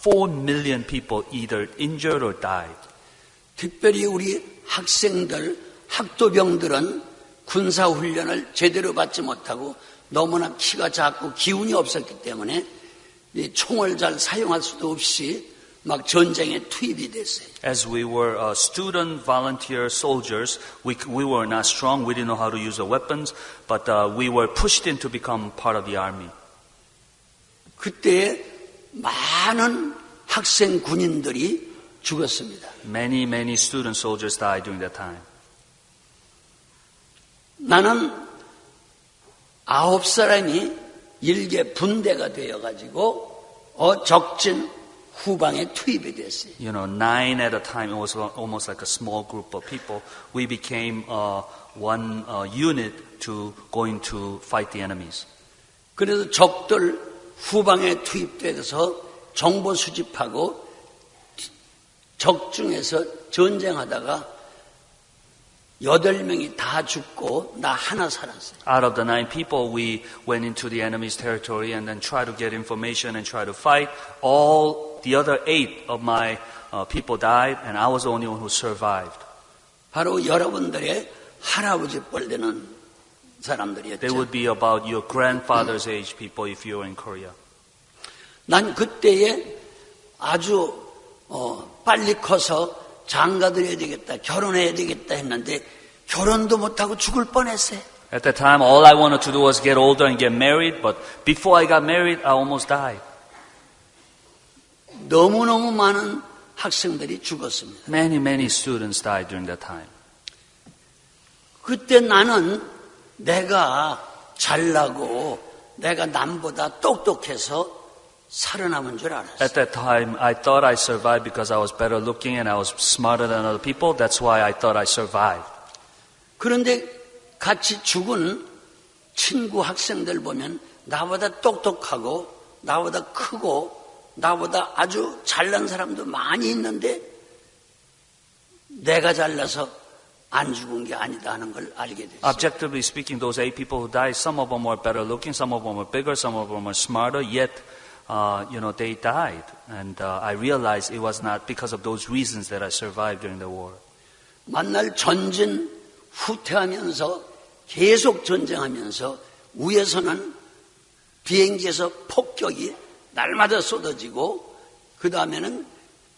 4 million people either injured or died. 특별히 우리 학생들, 학도병들은 군사훈련을 제대로 받지 못하고 너무나 키가 작고 기운이 없었기 때문에 이 총을 잘 사용할 수도 없이 막 전쟁에 투입이 됐어요. As we were student volunteer soldiers, we were not strong. We didn't know how to use the weapons, but we were pushed in to become part of the army. 그때 많은 학생 군인들이 죽었습니다. Many student soldiers died during that time. 나는 9사람이 일개 분대가 되어가지고 적진 후방에 투입이 됐어요. 9 at a time. It was almost like a small group of people. We became one unit to going to fight the enemies. 그래서 적들 후방에 투입돼서 정보 수집하고 적중에서 전쟁하다가 8명이 다 죽고 나 하나 살았어요. Out of the 9 people, we went into the enemy's territory and then tried to get information and try to fight. All the other 8 of my people died, and I was the only one who survived. 바로 여러분들의 할아버지 뻘 되는 사람들이었죠. They would be about your grandfather's age people if you were in Korea. 난 그때에 아주 빨리 커서 장가들어야 되겠다, 결혼해야 되겠다 했는데 결혼도 못하고 죽을 뻔했어요. At that time, all I wanted to do was get older and get married, but before I got married, I almost died. 너무너무 많은 학생들이 죽었습니다. Many students died during that time. 그때 나는 내가 잘나고 내가 남보다 똑똑해서 살아남은 줄 알았어요. At that time, I thought I survived because I was better looking and I was smarter than other people. That's why I thought I survived. 그런데 같이 죽은 친구 학생들 보면 나보다 똑똑하고 나보다 크고 나보다 아주 잘난 사람도 많이 있는데 내가 잘나서 안 죽은 게 아니다 하는 걸 알게 됐어요. Objectively speaking, those 8 people who died, some of them were better looking, some of them were bigger, some of them were smarter, yet they died. And I realized it was not because of those reasons that I survived during the war. 만날 전진 후퇴하면서 계속 전쟁하면서 위에서는 비행기에서 폭격이 날마다 쏟아지고 그 다음에는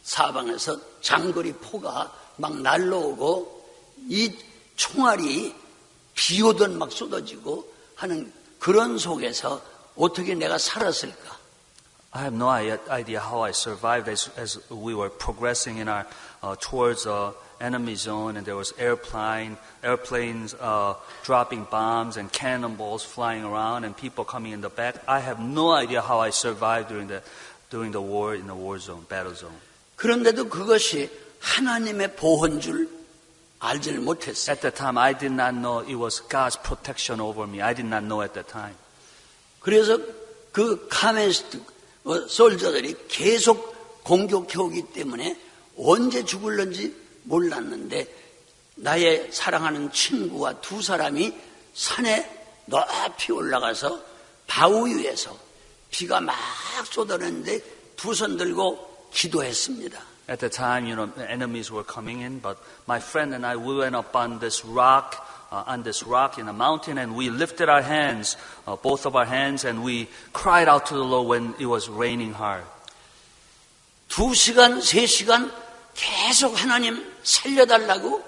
사방에서 장거리 포가 막 날라오고 이 총알이 비 오듯 막 쏟아지고 하는 그런 속에서 어떻게 내가 살았을까? I have no idea how I survived as we were progressing in our towards enemy zone, and there was airplanes dropping bombs and cannonballs flying around, and people coming in the back. I have no idea how I survived during the war in the war zone, battle zone. 그런데도 그것이 하나님의 보호인 줄 알지를 못했어요. At that time, I did not know it was God's protection over me. I did not know at that time. 그래서 그 카메스트 솔저들이 계속 공격해 오기 때문에 언제 죽을는지 몰랐는데 나의 사랑하는 친구와 2사람이 산에 높이 올라가서 바위 위에서 비가 막 쏟아내는데 2 손 들고 기도했습니다. At the time, enemies were coming in, but my friend and I, we went up on this rock in a mountain, and we lifted our hands, both of our hands, and we cried out to the Lord when it was raining hard. 2시간, 3시간 계속 하나님 살려달라고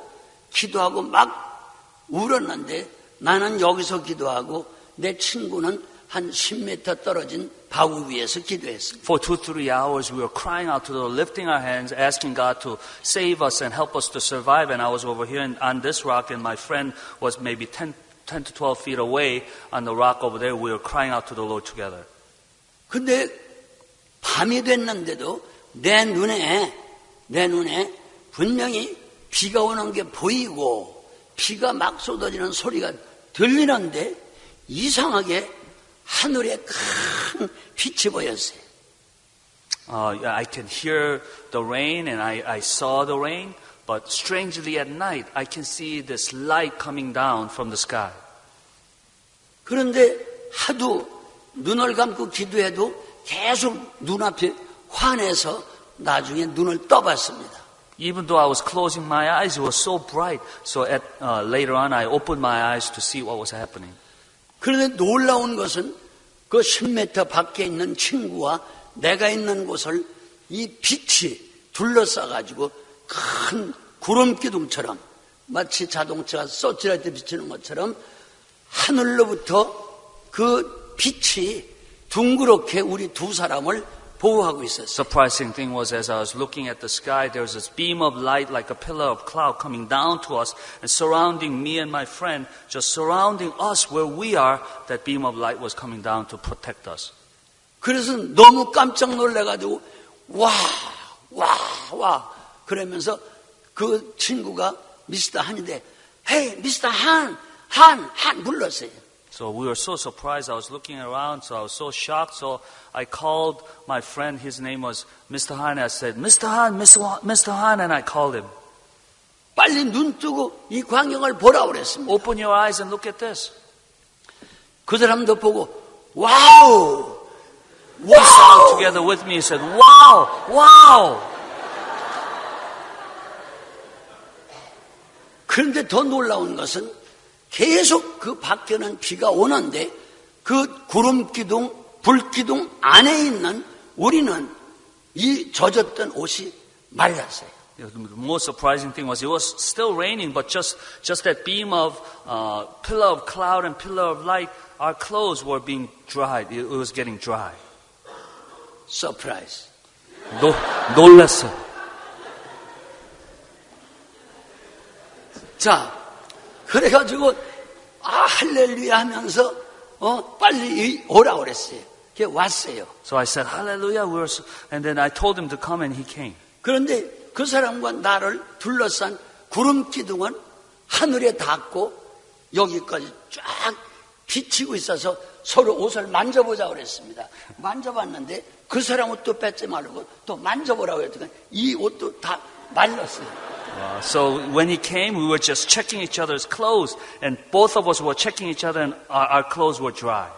기도하고 막 울었는데 나는 여기서 기도하고 내 친구는 한 10m 떨어진 바위 위에서 기도했습니다. For 2-3 hours, we were crying out to the Lord, lifting our hands, asking God to save us and help us to survive. And I was over here on this rock, and my friend was maybe 10 to 12 feet away on the rock over there. We were crying out to the Lord together. 근데 밤이 됐는데도 내 눈에 분명히 비가 오는 게 보이고 비가 막 쏟아지는 소리가 들리는데 이상하게 하늘에 큰 빛이 보였어요. I can hear the rain and I saw the rain, but strangely at night I can see this light coming down from the sky. 그런데 하도 눈을 감고 기도해도 계속 눈앞에 환해서 나중에 눈을 떠봤습니다. Even though I was closing my eyes, it was so bright. So later on, I opened my eyes to see what was happening. 그런데 놀라운 것은 그 10m 밖에 있는 친구와 내가 있는 곳을 이 빛이 둘러싸가지고 큰 구름 기둥처럼 마치 자동차가 서치라이트 비치는 것처럼 하늘로부터 그 빛이 둥그렇게 우리 두 사람을 보호하고 있었어요. Surprising thing was as I was looking at the sky, there was this beam of light like a pillar of cloud coming down to us and surrounding me and my friend, just surrounding us where we are, that beam of light was coming down to protect us. 그래서 너무 깜짝 놀래가지고 와 그러면서 그 친구가 미스터 한인데 헤이 미스터 한 불렀어요. So we were so surprised. I was looking around, so I was so shocked. So I called my friend. His name was Mr. Han. I said, Mr. Han, Mr. Han, and I called him. 빨리 눈 뜨고 이 광경을 보라 그랬습니다. Open your eyes and look at this. 그 사람도 보고 와우. He sang together with me. He said, wow, wow. 그런데 더 놀라운 것은 계속 그 밖에는 비가 오는데 그 구름 기둥, 불 기둥 안에 있는 우리는 이 젖었던 옷이 말랐어요. The most surprising thing was it was still raining, but just that beam of pillar of cloud and pillar of light, our clothes were being dried. It was getting dry. 서프라이즈. 놀랐어. 자, 그래가지고 할렐루야 하면서 빨리 오라 그랬어요. 그게 왔어요. So I said hallelujah, and then I told him to come, and he came. 그런데 그 사람과 나를 둘러싼 구름 기둥은 하늘에 닿고 여기까지 쫙 비치고 있어서 서로 옷을 만져보자 그랬습니다. 만져봤는데 그 사람 옷도 뺏지 말고 또 만져보라고 했더니 이 옷도 다 말랐어요. So when he came, we were just checking each other's clothes, and both of us were checking each other, and our clothes were dry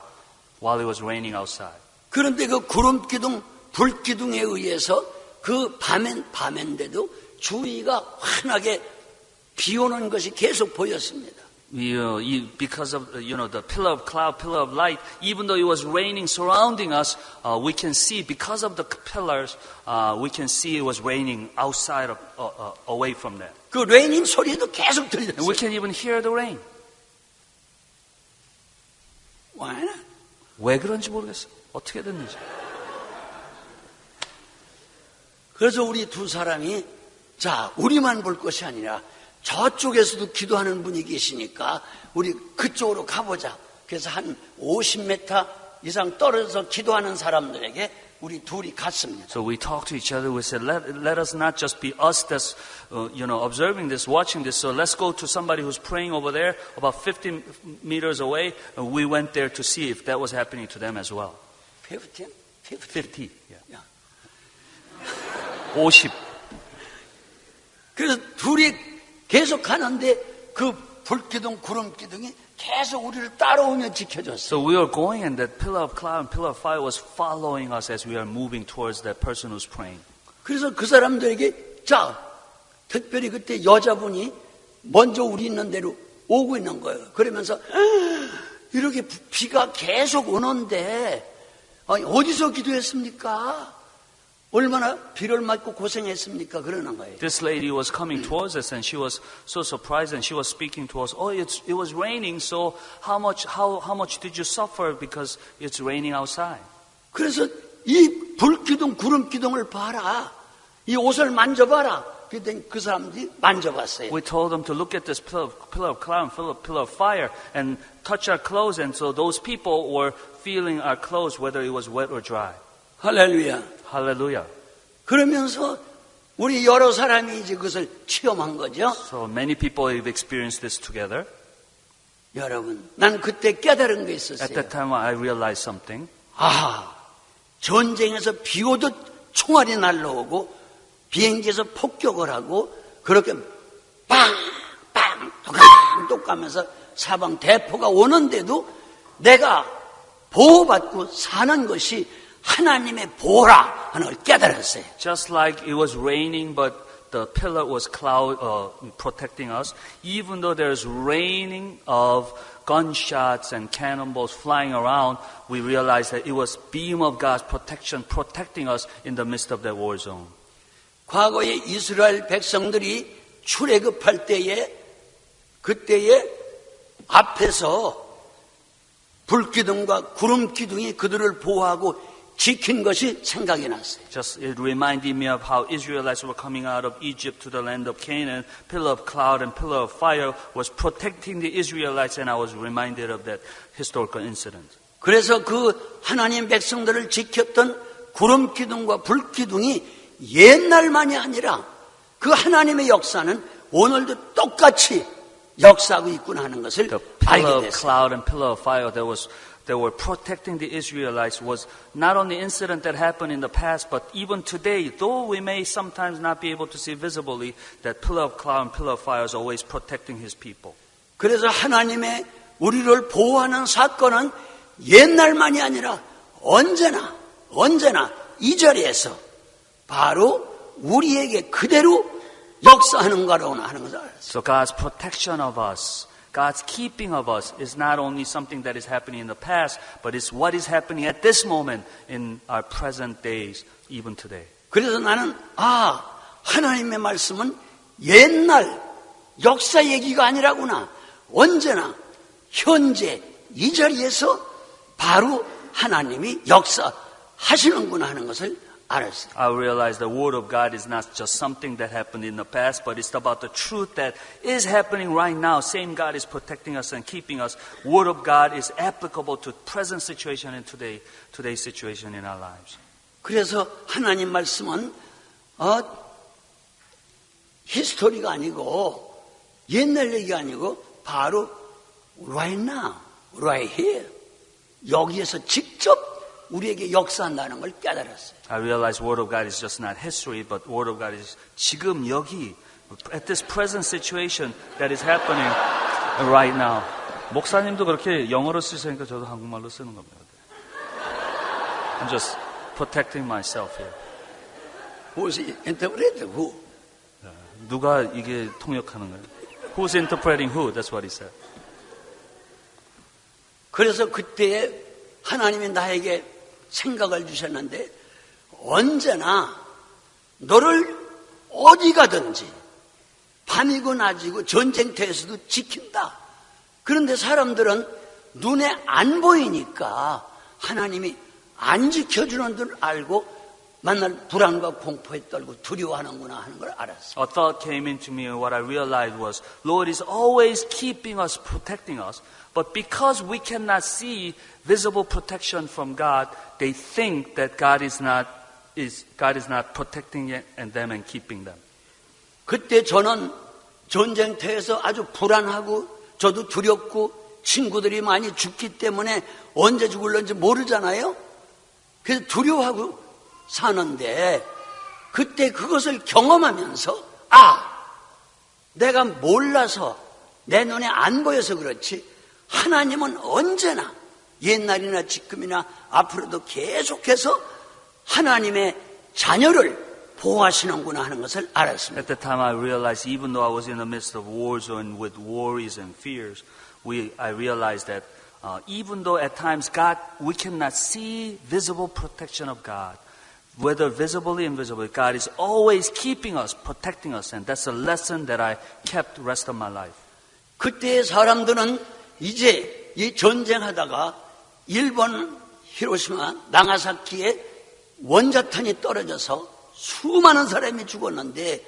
while it was raining outside. 그런데 그 구름 기둥, 불 기둥에 의해서 그 밤인데도 주위가 환하게 비 오는 것이 계속 보였습니다. Because of the pillar of cloud, pillar of light, even though it was raining surrounding us, we can see because of the pillars, we can see it was raining outside of, away from there. 그 레이닝 소리도 계속 And we 들렸어요. can even hear the rain. Why not? 왜 그런지 모르겠어. 어떻게 됐는지. 그래서 우리 두 사람이 자 우리만 볼 것이 아니라 저쪽에서도 기도하는 분이 계시니까 우리 그쪽으로 가보자. 그래서 한 50m 이상 떨어져서 기도하는 사람들에게 우리 둘이 갔습니다. So we talked to each other. We said, let us not just be us that's, observing this, watching this. So let's go to somebody who's praying over there, about 50 meters away. And we went there to see if that was happening to them as well. 50? 50. Yeah. 야. 50. 그래서 둘이 계속 가는데 그 불기둥, 구름기둥이 계속 우리를 따라오며 지켜줬어요. So we were going, and that pillar of cloud and pillar of fire was following us as we are moving towards that person who's praying. 그래서 그 사람들에게 자, 특별히 그때 여자분이 먼저 우리 있는 데로 오고 있는 거예요. 그러면서 이렇게 비가 계속 오는데 어디서 기도했습니까? 얼마나 비를 맞고 고생했습니까? 그러는 거예요. This lady was coming towards us, and she was so surprised, and she was speaking to us. Oh, it was raining, so how much did you suffer because it's raining outside? 그래서 이 불기둥, 구름기둥을 봐라. 이 옷을 만져봐라. 그랬더니 그 사람들이 만져봤어요. We told them to look at this pillar of cloud and pillar of fire and touch our clothes, and so those people were feeling our clothes, whether it was wet or dry. 할렐루야. Hallelujah. 그러면서 우리 여러 사람이 이제 그것을 체험한 거죠. So many people have experienced this together. 여러분, 난 그때 깨달은 게 있었어요. At that time, I realized something. 전쟁에서 비 오듯 총알이 날라오고 비행기에서 폭격을 하고 그렇게 빵빵 똑가면서 사방 대포가 오는데도 내가 보호받고 사는 것이 하나님의 보호라 하는 걸 깨달았어요. Just like it was raining, but the pillar was cloud protecting us. Even though there's raining of gunshots and cannonballs flying around, we realized that it was beam of God's protection protecting us in the midst of that war zone. 과거에 이스라엘 백성들이 출애굽할 때에 그때에 앞에서 불기둥과 구름기둥이 그들을 보호하고 지킨 것이 생각이 났어요. Just it reminded me of how Israelites were coming out of Egypt to the land of Canaan. Pillar of cloud and pillar of fire was protecting the Israelites, and I was reminded of that historical incident. 그래서 그 하나님 백성들을 지켰던 구름기둥과 불기둥이 옛날만이 아니라 그 하나님의 역사는 오늘도 똑같이 역사하고 있구나 하는 것을 The pillar 알게 of 됐어요. cloud and pillar of fire that were protecting the Israelites was not only an incident that happened in the past, but even today, though we may sometimes not be able to see visibly, that pillar of cloud and pillar of fire is always protecting His people. 그래서 하나님의 우리를 보호하는 사건은 옛날만이 아니라 언제나 이 자리에서 바로 우리에게 그대로 역사하는 거로나 하는 것을 알았어요. So God's protection of us, God's keeping of us is not only something that is happening in the past, but it's what is happening at this moment in our present days, even today. 그래서 나는 하나님의 말씀은 옛날 역사 얘기가 아니라구나. 언제나 현재 이 자리에서 바로 하나님이 역사하시는구나 하는 것을 알았어요. I realize the Word of God is not just something that happened in the past, but it's about the truth that is happening right now. Same God is protecting us and keeping us. Word of God is applicable to present situation and today's situation in our lives. 그래서 하나님 말씀은 히스토리가 아니고 옛날 얘기가 아니고 바로 right now, right here 여기에서 직접 우리에게 역사한다는 걸 깨달았어요. I realize Word of God is just not history, but Word of God is 지금 여기, at this present situation that is happening right now. 목사님도 그렇게 영어로 쓰시니까 저도 한국말로 쓰는 겁니다. I'm just protecting myself here. Who's interpreted? Who? 누가 이게 통역하는 거예요? Who's interpreting who? That's what he said. 그래서 그때에 하나님이 나에게 생각을 주셨는데 언제나 너를 어디 가든지 밤이고 낮이고 전쟁터에서도 지킨다. 그런데 사람들은 눈에 안 보이니까 하나님이 안 지켜주는 줄 알고 만날 불안과 공포에 떨고 두려워하는구나 하는 걸 알았어요. A thought came into me and what I realized was Lord is always keeping us, protecting us. But because we cannot see visible protection from God, they think that God is not protecting them and keeping them. 그때 저는 전쟁터에서 아주 불안하고 저도 두렵고 친구들이 많이 죽기 때문에 언제 죽을는지 모르잖아요. 그래서 두려워하고 사는데 그때 그것을 경험하면서 내가 몰라서 내 눈에 안 보여서 그렇지 하나님은 언제나 옛날이나 지금이나 앞으로도 계속해서 하나님의 자녀를 보호하시는구나 하는 것을 알았습니다. At the time I realized even though I was in the midst of war zone with worries and fears, I realized that even though at times we cannot see visible protection of God, whether visibly or invisibly, God is always keeping us, protecting us, and that's a lesson that I kept the rest of my life. 그때의 사람들은 이제 이 전쟁하다가 일본 히로시마 나가사키에 원자탄이 떨어져서 수많은 사람이 죽었는데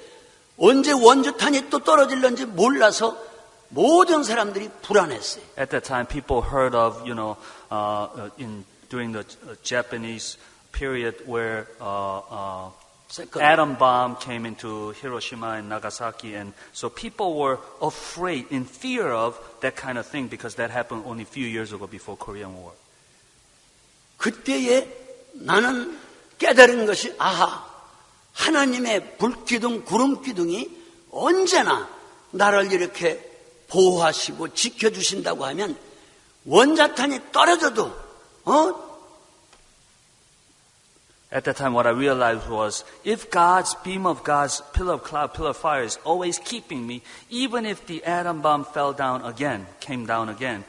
언제 원자탄이 또 떨어질는지 몰라서 모든 사람들이 불안했어요. At that time, people heard of, during the Japanese period where atom bomb came into Hiroshima and Nagasaki, and so people were afraid, in fear of that kind of thing because that happened only a few years ago before Korean War. 그때에 나는 깨달은 것이 하나님의 불기둥, 구름기둥이 언제나 나를 이렇게 보호하시고 지켜주신다고 하면 원자탄이 떨어져도 At that time, what I realized was, if God's beam of God's pillar of cloud, pillar of fire is always keeping me, even if the atom bomb fell down again, came down again.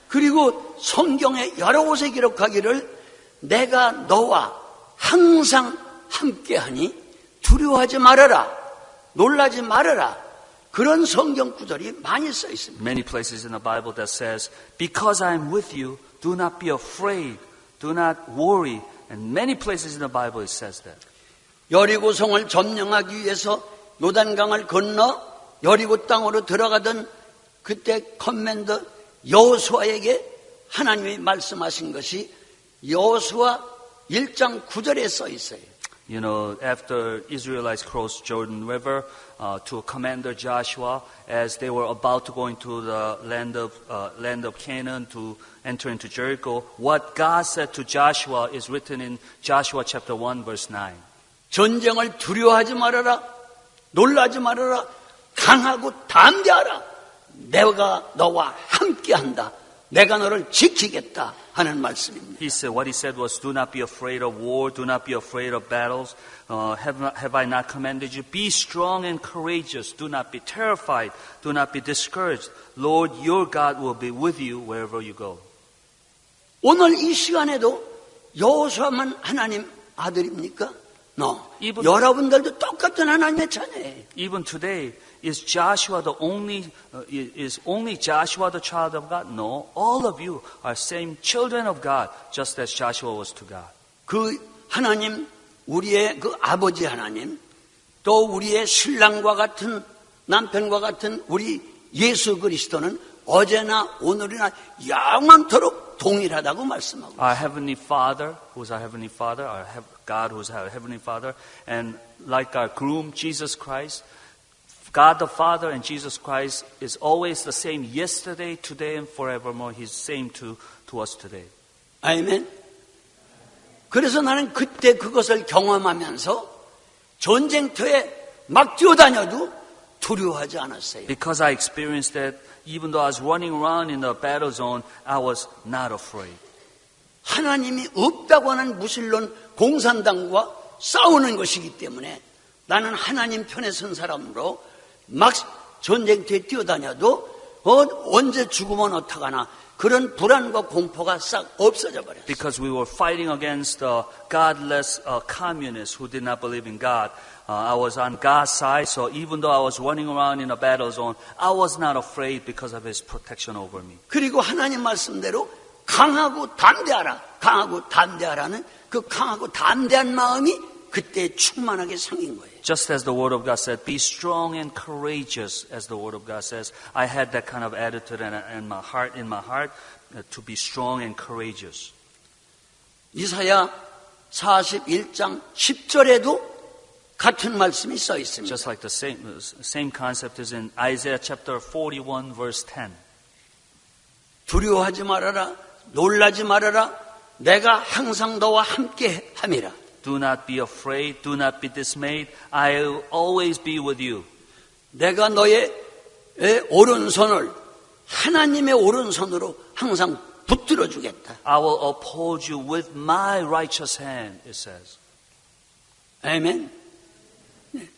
그리고 성경에 여러 곳에 기록하기를 내가 너와 항상 함께하니 두려워하지 말아라, 놀라지 말아라. 그런 성경 구절이 많이 써 있습니다. Many places in the Bible that says, because I am with you, do not be afraid, do not worry. And many places in the Bible it says that. 여리고성을 점령하기 위해서 요단강을 건너 여리고 땅으로 들어가던 그때 커맨더 여호수아에게 하나님이 말씀하신 것이 여호수아 1장 9절에 써 있어요. You know, after Israelites crossed Jordan River to Commander Joshua, as they were about to go into the land of Canaan to enter into Jericho, what God said to Joshua is written in Joshua chapter 1, verse 9. 전쟁을 두려워하지 말아라, 놀라지 말아라, 강하고 담대하라. 내가 너와 함께한다. 내가 너를 지키겠다 하는 말씀입니다. What he said was, do not be afraid of war, do not be afraid of battles. Have I not commanded you? Be strong and courageous. Do not be terrified. Do not be discouraged. Lord, your God will be with you wherever you go. 오늘 이 시간에도 여호수아만 하나님 아들입니까? No. 여러분들도 똑같은 하나님의 자녀예요. Even today, is Joshua the only Joshua the child of God? No, all of you are same children of God, just as Joshua was to God. 그 하나님, 우리의 그 아버지 하나님, 또 우리의 신랑과 같은 남편과 같은 우리 예수 그리스도는 어제나 오늘이나 영원토록 동일하다고 말씀하고 있습니다. Our heavenly Father, who's our heavenly Father, our God who's our heavenly Father, and like our groom Jesus Christ, God the Father and Jesus Christ is always the same yesterday, today, and forevermore. He's the same to us today. 아멘. 그래서 나는 그때 그것을 경험하면서 전쟁터에 막 뛰어다녀도 두려워하지 않았어요. Because I experienced that, even though I was running around in the battle zone, I was not afraid. 하나님이 없다고 하는 무신론 공산당과 싸우는 것이기 때문에 나는 하나님 편에 선 사람으로 막 전쟁터에 뛰어다녀도 언제 죽으면 어떡하나 그런 불안과 공포가 싹 없어져 버렸어요. Because we were fighting against godless communists who did not believe in God. I was on God's side, so even though I was running around in a battle zone, I was not afraid because of His protection over me. 그리고 하나님 말씀대로 강하고 담대하라, 강하고 담대하라는 그 강하고 담대한 마음이 그때 충만하게 생긴 거예요. Just as the Word of God said, be strong and courageous, as the Word of God says, I had that kind of attitude in my heart, to be strong and courageous. 이사야 41장 10절에도 같은 말씀이 써 있습니다. Just like the same concept is in Isaiah chapter 41, verse 10. 두려워하지 말아라, 놀라지 말아라, 내가 항상 너와 함께 함이라. Do not be afraid, do not be dismayed, I will always be with you. 내가 너의 오른손을 하나님의 오른손으로 항상 붙들어 주겠다. I will uphold you with my righteous hand, it says. 아멘. 네.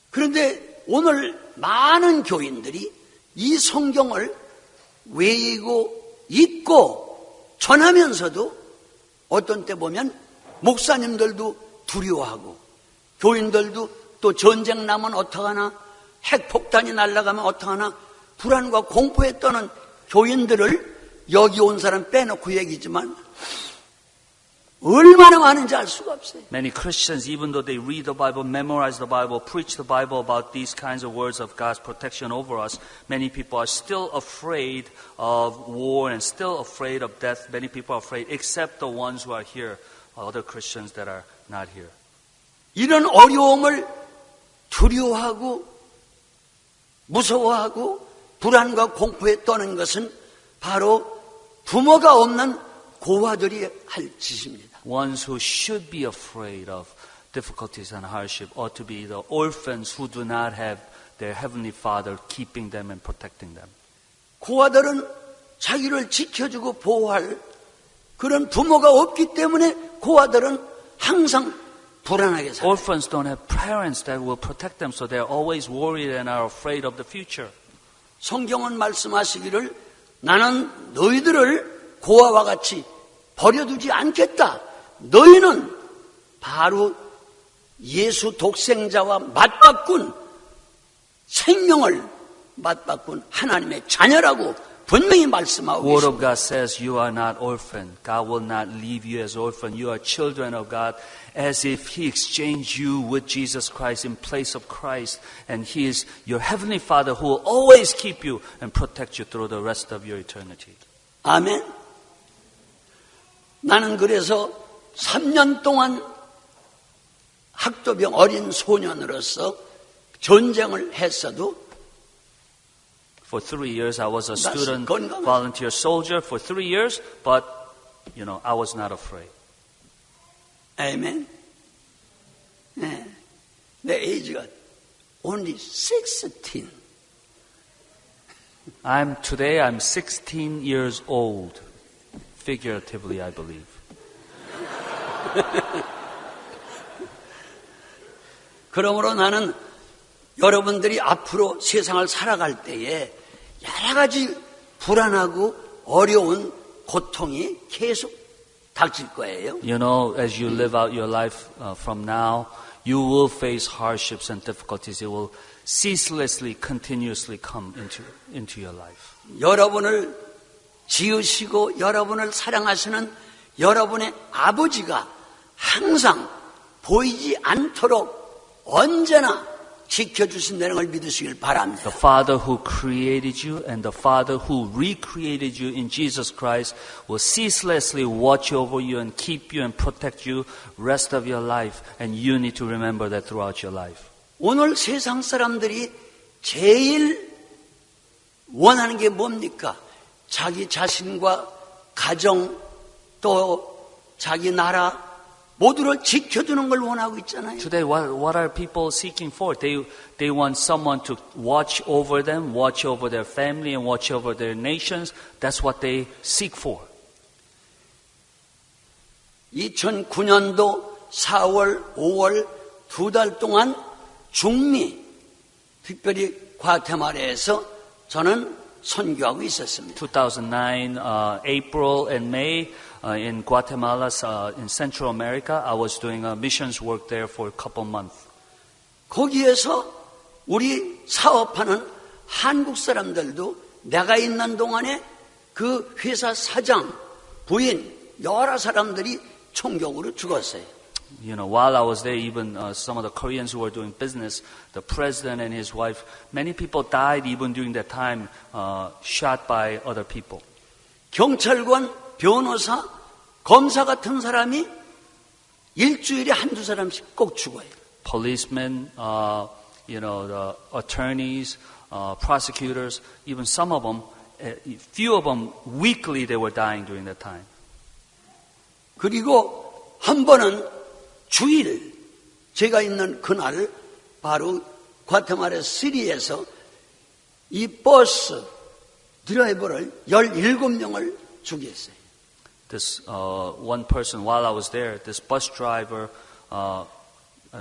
그런데 오늘 많은 교인들이 이 성경을 외우고 읽고 전하면서도 어떤 때 보면 목사님들도 두려워하고 교인들도 또 전쟁 나면 어떡하나 핵폭탄이 날아가면 어떡하나 불안과 공포에 떠는 교인들을 여기 온 사람 빼놓고 얘기지만 얼마나 많은지 알 수가 없어요. Many Christians, even though they read the Bible, memorize the Bible, preach the Bible about these kinds of words of God's protection over us, many people are still afraid of war and still afraid of death. Many people are afraid, except the ones who are here, other Christians that are not here. 이런 어려움을 두려워하고 무서워하고 불안과 공포에 떠는 것은 바로 부모가 없는 고아들이 할 짓입니다. Ones who should be afraid of difficulties and hardship ought to be the orphans who do not have their heavenly Father keeping them and protecting them. 고아들은 자기를 지켜주고 보호할 그런 부모가 없기 때문에 그 아들은 항상 불안하게 살아요. Orphans don't have parents that will protect them, so they're always worried and are afraid of the future. 성경은 말씀하시기를 나는 너희들을 고아와 같이 버려두지 않겠다. 너희는 바로 예수 독생자와 맞바꾼 생명을 맞바꾼 하나님의 자녀라고 분명히 말씀하고 Word of 계십니다. God says you are not orphan. God will not leave you as orphan. You are children of God, as if He exchanged you with Jesus Christ in place of Christ. And He is your heavenly Father who will always keep you and protect you through the rest of your eternity. 아멘. 나는 그래서 3년 동안 학도병 어린 소년으로서 전쟁을 했어도 For 3 years, I was a student 건강하죠. volunteer soldier for 3 years, but, I was not afraid. 아멘. 네. 내 에이지가 only 16. Today I'm 16 years old, figuratively, I believe. 그러므로 나는 여러분들이 앞으로 세상을 살아갈 때에 여러 가지 불안하고 어려운 고통이 계속 닥칠 거예요. As you live out your life from now, you will face hardships and difficulties. It will ceaselessly, continuously come into your life. 여러분을 지으시고 여러분을 사랑하시는 여러분의 아버지가 항상 보이지 않도록 언제나 지켜주신다는 걸 믿으시길 바랍니다. The Father who created you and the Father who recreated you in Jesus Christ will ceaselessly watch over you and keep you and protect you rest of your life. And you need to remember that throughout your life. 오늘 세상 사람들이 제일 원하는 게 뭡니까? 자기 자신과 가정 또 자기 나라 모두를 지켜주는 걸 원하고 있잖아요. Today, what are people seeking for? They want someone to watch over them, watch over their family, and watch over their nations. That's what they seek for. 2009년도 4월, 5월 2달 동안 중미, 특별히 과테말라에서 저는 선교하고 있었습니다. 2009, April and May, in Guatemala, in Central America, I was doing missions work there for a couple months. 거기에서 우리 사업하는 한국 사람들도 내가 있는 동안에 그 회사 사장, 부인, 여러 사람들이 총격으로 죽었어요. While I was there, even some of the Koreans who were doing business, the president and his wife, many people died even during that time, shot by other people. 경찰관, 변호사, 검사 같은 사람이 일주일에 한두 사람씩 꼭 죽어요. Policemen, the attorneys, prosecutors, even some of them, few of them, weekly they were dying during that time. 그리고 한 번은 주일, 제가 있는 그날 바로 과테말라 시리에서 이 버스 드라이버를 17명을 죽였어요. This one person, while I was there, this bus driver,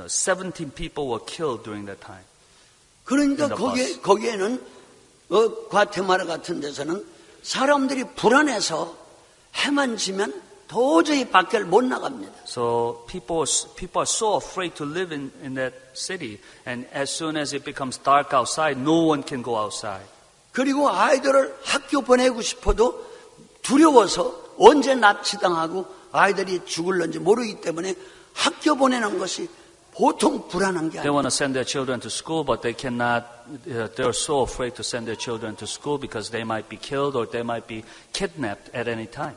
17 people were killed during that time. 그러니까 거기에는 과테말라 같은 데서는 사람들이 불안해서 해만 지면 도저히 밖을 못 나갑니다. So people are so afraid to live in that city, and as soon as it becomes dark outside, no one can go outside. 그리고 아이들을 학교 보내고 싶어도 두려워서 언제 납치당하고 아이들이 죽을런지 모르기 때문에 학교 보내는 것이 보통 불안한 게 They 아니에요. want to send their children to school, but they cannot. They're so afraid to send their children to school because they might be killed or they might be kidnapped at any time.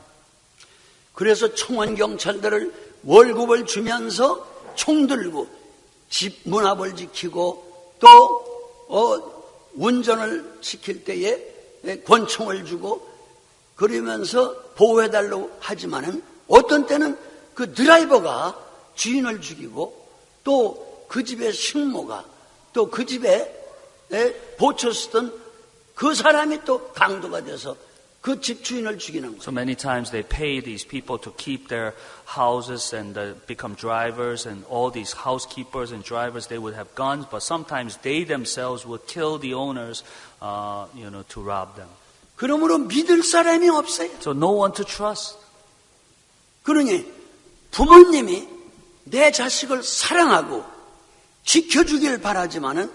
그래서 청원 경찰들을 월급을 주면서 총 들고 집 문 앞을 지키고 또 운전을 시킬 때에 권총을 주고 그러면서 보호해달라고 하지만은 어떤 때는 그 드라이버가 주인을 죽이고 또 그 집의 식모가 또 그 집에 보초 쓰던 그 사람이 또 강도가 돼서 그 집주인을 죽이는 거예요. So many times they pay these people to keep their houses and become drivers, and all these housekeepers and drivers, they would have guns, but sometimes they themselves would kill the owners, to rob them. 그러므로 믿을 사람이 없어요. So no one to trust. 그러니 부모님이 내 자식을 사랑하고 지켜주길 바라지만은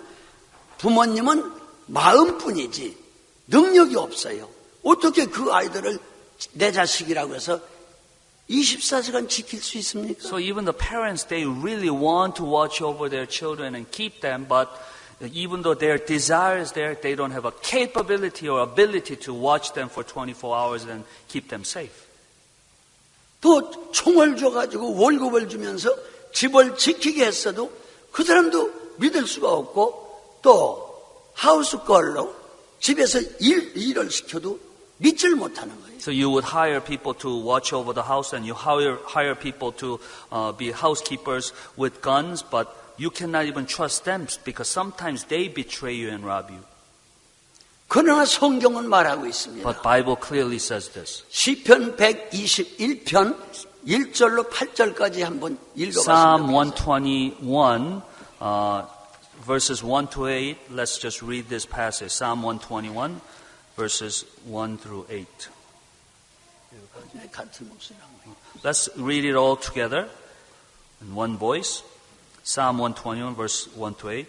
부모님은 마음뿐이지 능력이 없어요. 어떻게 그 아이들을 내 자식이라고 해서 24시간 지킬 수 있습니까? So even the parents, they really want to watch over their children and keep them, but even though their desire is there, they don't have a capability or ability to watch them for 24 hours and keep them safe. 또 총을 줘가지고 월급을 주면서 집을 지키게 했어도 그 사람도 믿을 수가 없고 또 하우스걸로 집에서 일을 시켜도 믿질 못하는 거예요. So you would hire people to watch over the house, and you hire people to be housekeepers with guns, but you cannot even trust them because sometimes they betray you and rob you. 그러나 성경은 말하고 있습니다. But Bible clearly says this. 시편 121편 1절로 8절까지 한번 Psalm 읽어봤습니다. 121, verses 1 to 8. Let's just read this passage. Psalm 121, verses 1 through 8. 같은 목소리라고. Let's read it all together in one voice. Psalm 121, verse 1 to 8.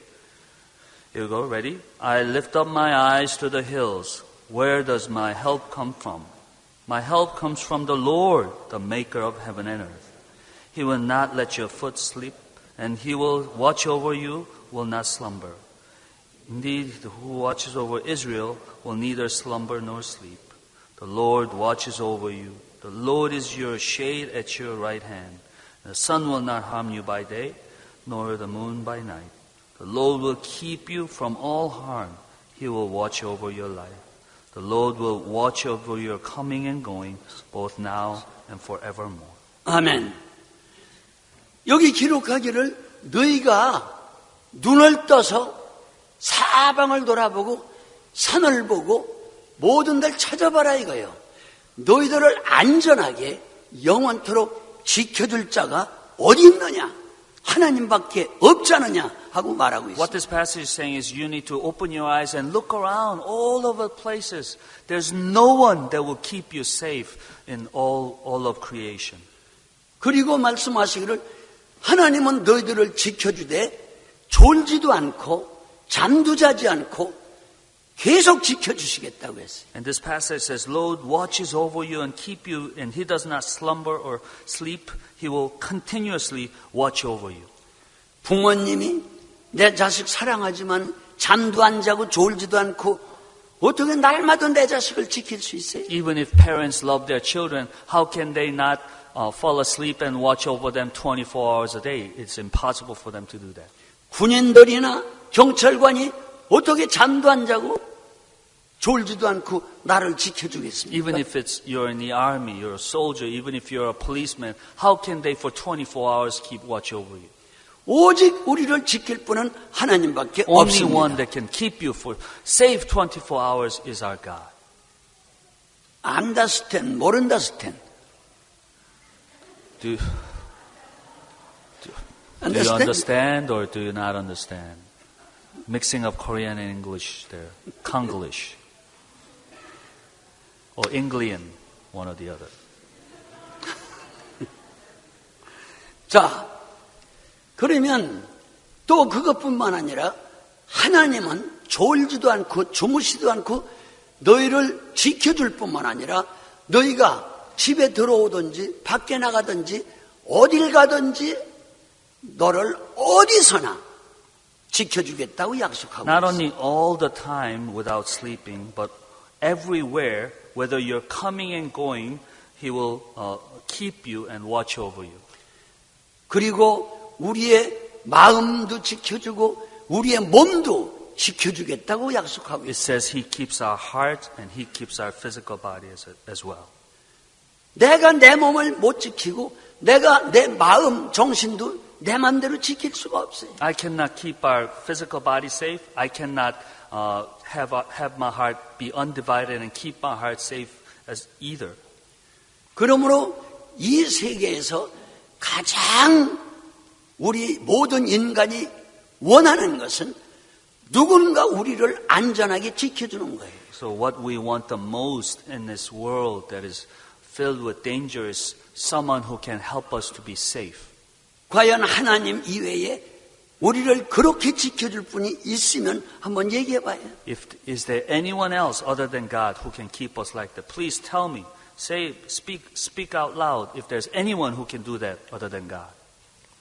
Here we go. Ready? I lift up my eyes to the hills. Where does my help come from? My help comes from the Lord, the maker of heaven and earth. He will not let your foot slip, and he will watch over you, will not slumber. Indeed, who watches over Israel will neither slumber nor sleep. The Lord watches over you. The Lord is your shade at your right hand. The sun will not harm you by day, nor the moon by night. The Lord will keep you from all harm. He will watch over your life. The Lord will watch over your coming and going, both now and forevermore. 아멘. 여기 기록하기를 너희가 눈을 떠서 사방을 돌아보고 산을 보고 모든 데를 찾아봐라 이거예요. 너희들을 안전하게 영원토록 지켜줄 자가 어디 있느냐? 하나님밖에 없지 않느냐 하고 말하고 What 있습니다. this passage is saying is you need to open your eyes and look around all over places. There's no one that will keep you safe in all of creation. 그리고 말씀하시기를 하나님은 너희들을 지켜주되 졸지도 않고 잠도 자지 않고 계속 지켜주시겠다고 했어요. And this passage says, Lord watches over you and keep you, and He does not slumber or sleep. He will continuously watch over you. 부모님이 내 자식 사랑하지만 잠도 안 자고 졸지도 않고 어떻게 날마다 내 자식을 지킬 수 있어요? Even if parents love their children, how can they not fall asleep and watch over them 24 hours a day? It's impossible for them to do that. 군인들이나 경찰관이 어떻게 잠도 안 자고 졸지도 않고 나를 지켜주겠습니까? Even if you're in the army, you're a soldier, even if you're a policeman, how can they for 24 hours keep watch over you? 오직 우리를 지킬 분은 하나님밖에 Only one 없습니다. that can keep you for safe 24 hours is our God. 안다스텐 모른다스텐. Do you understand or do you not understand? Mixing of Korean and English there. Konglish. Or Anglian, one or the other. 자, 그러면 또 그것뿐만 아니라 하나님은 졸지도 않고 주무시지도 않고 너희를 지켜줄 뿐만 아니라 너희가 집에 들어오든지 밖에 나가든지 어딜 가든지 너를 어디서나 지켜주겠다고 약속하고 Not 있어요. only all the time without sleeping, but everywhere, whether you're coming and going, He will keep you and watch over you. 그리고 우리의 마음도 지켜주고 우리의 몸도 지켜주겠다고 약속하고 It 있어요. says He keeps our heart and He keeps our physical body as well. 내가 내 몸을 못 지키고 내가 내 마음, 정신도 내 마음대로 지킬 수가 없어요. I cannot keep our physical body safe. I cannot have my heart be undivided and keep my heart safe as either. 그러므로 이 세계에서 가장 우리 모든 인간이 원하는 것은 누군가 우리를 안전하게 지켜주는 거예요. So what we want the most in this world that is filled with danger is someone who can help us to be safe. 과연 하나님 이외에 우리를 그렇게 지켜줄 분이 있으면 한번 얘기해 봐요. Is there anyone else other than God who can keep us like that? Please tell me. Speak out loud if there's anyone who can do that other than God.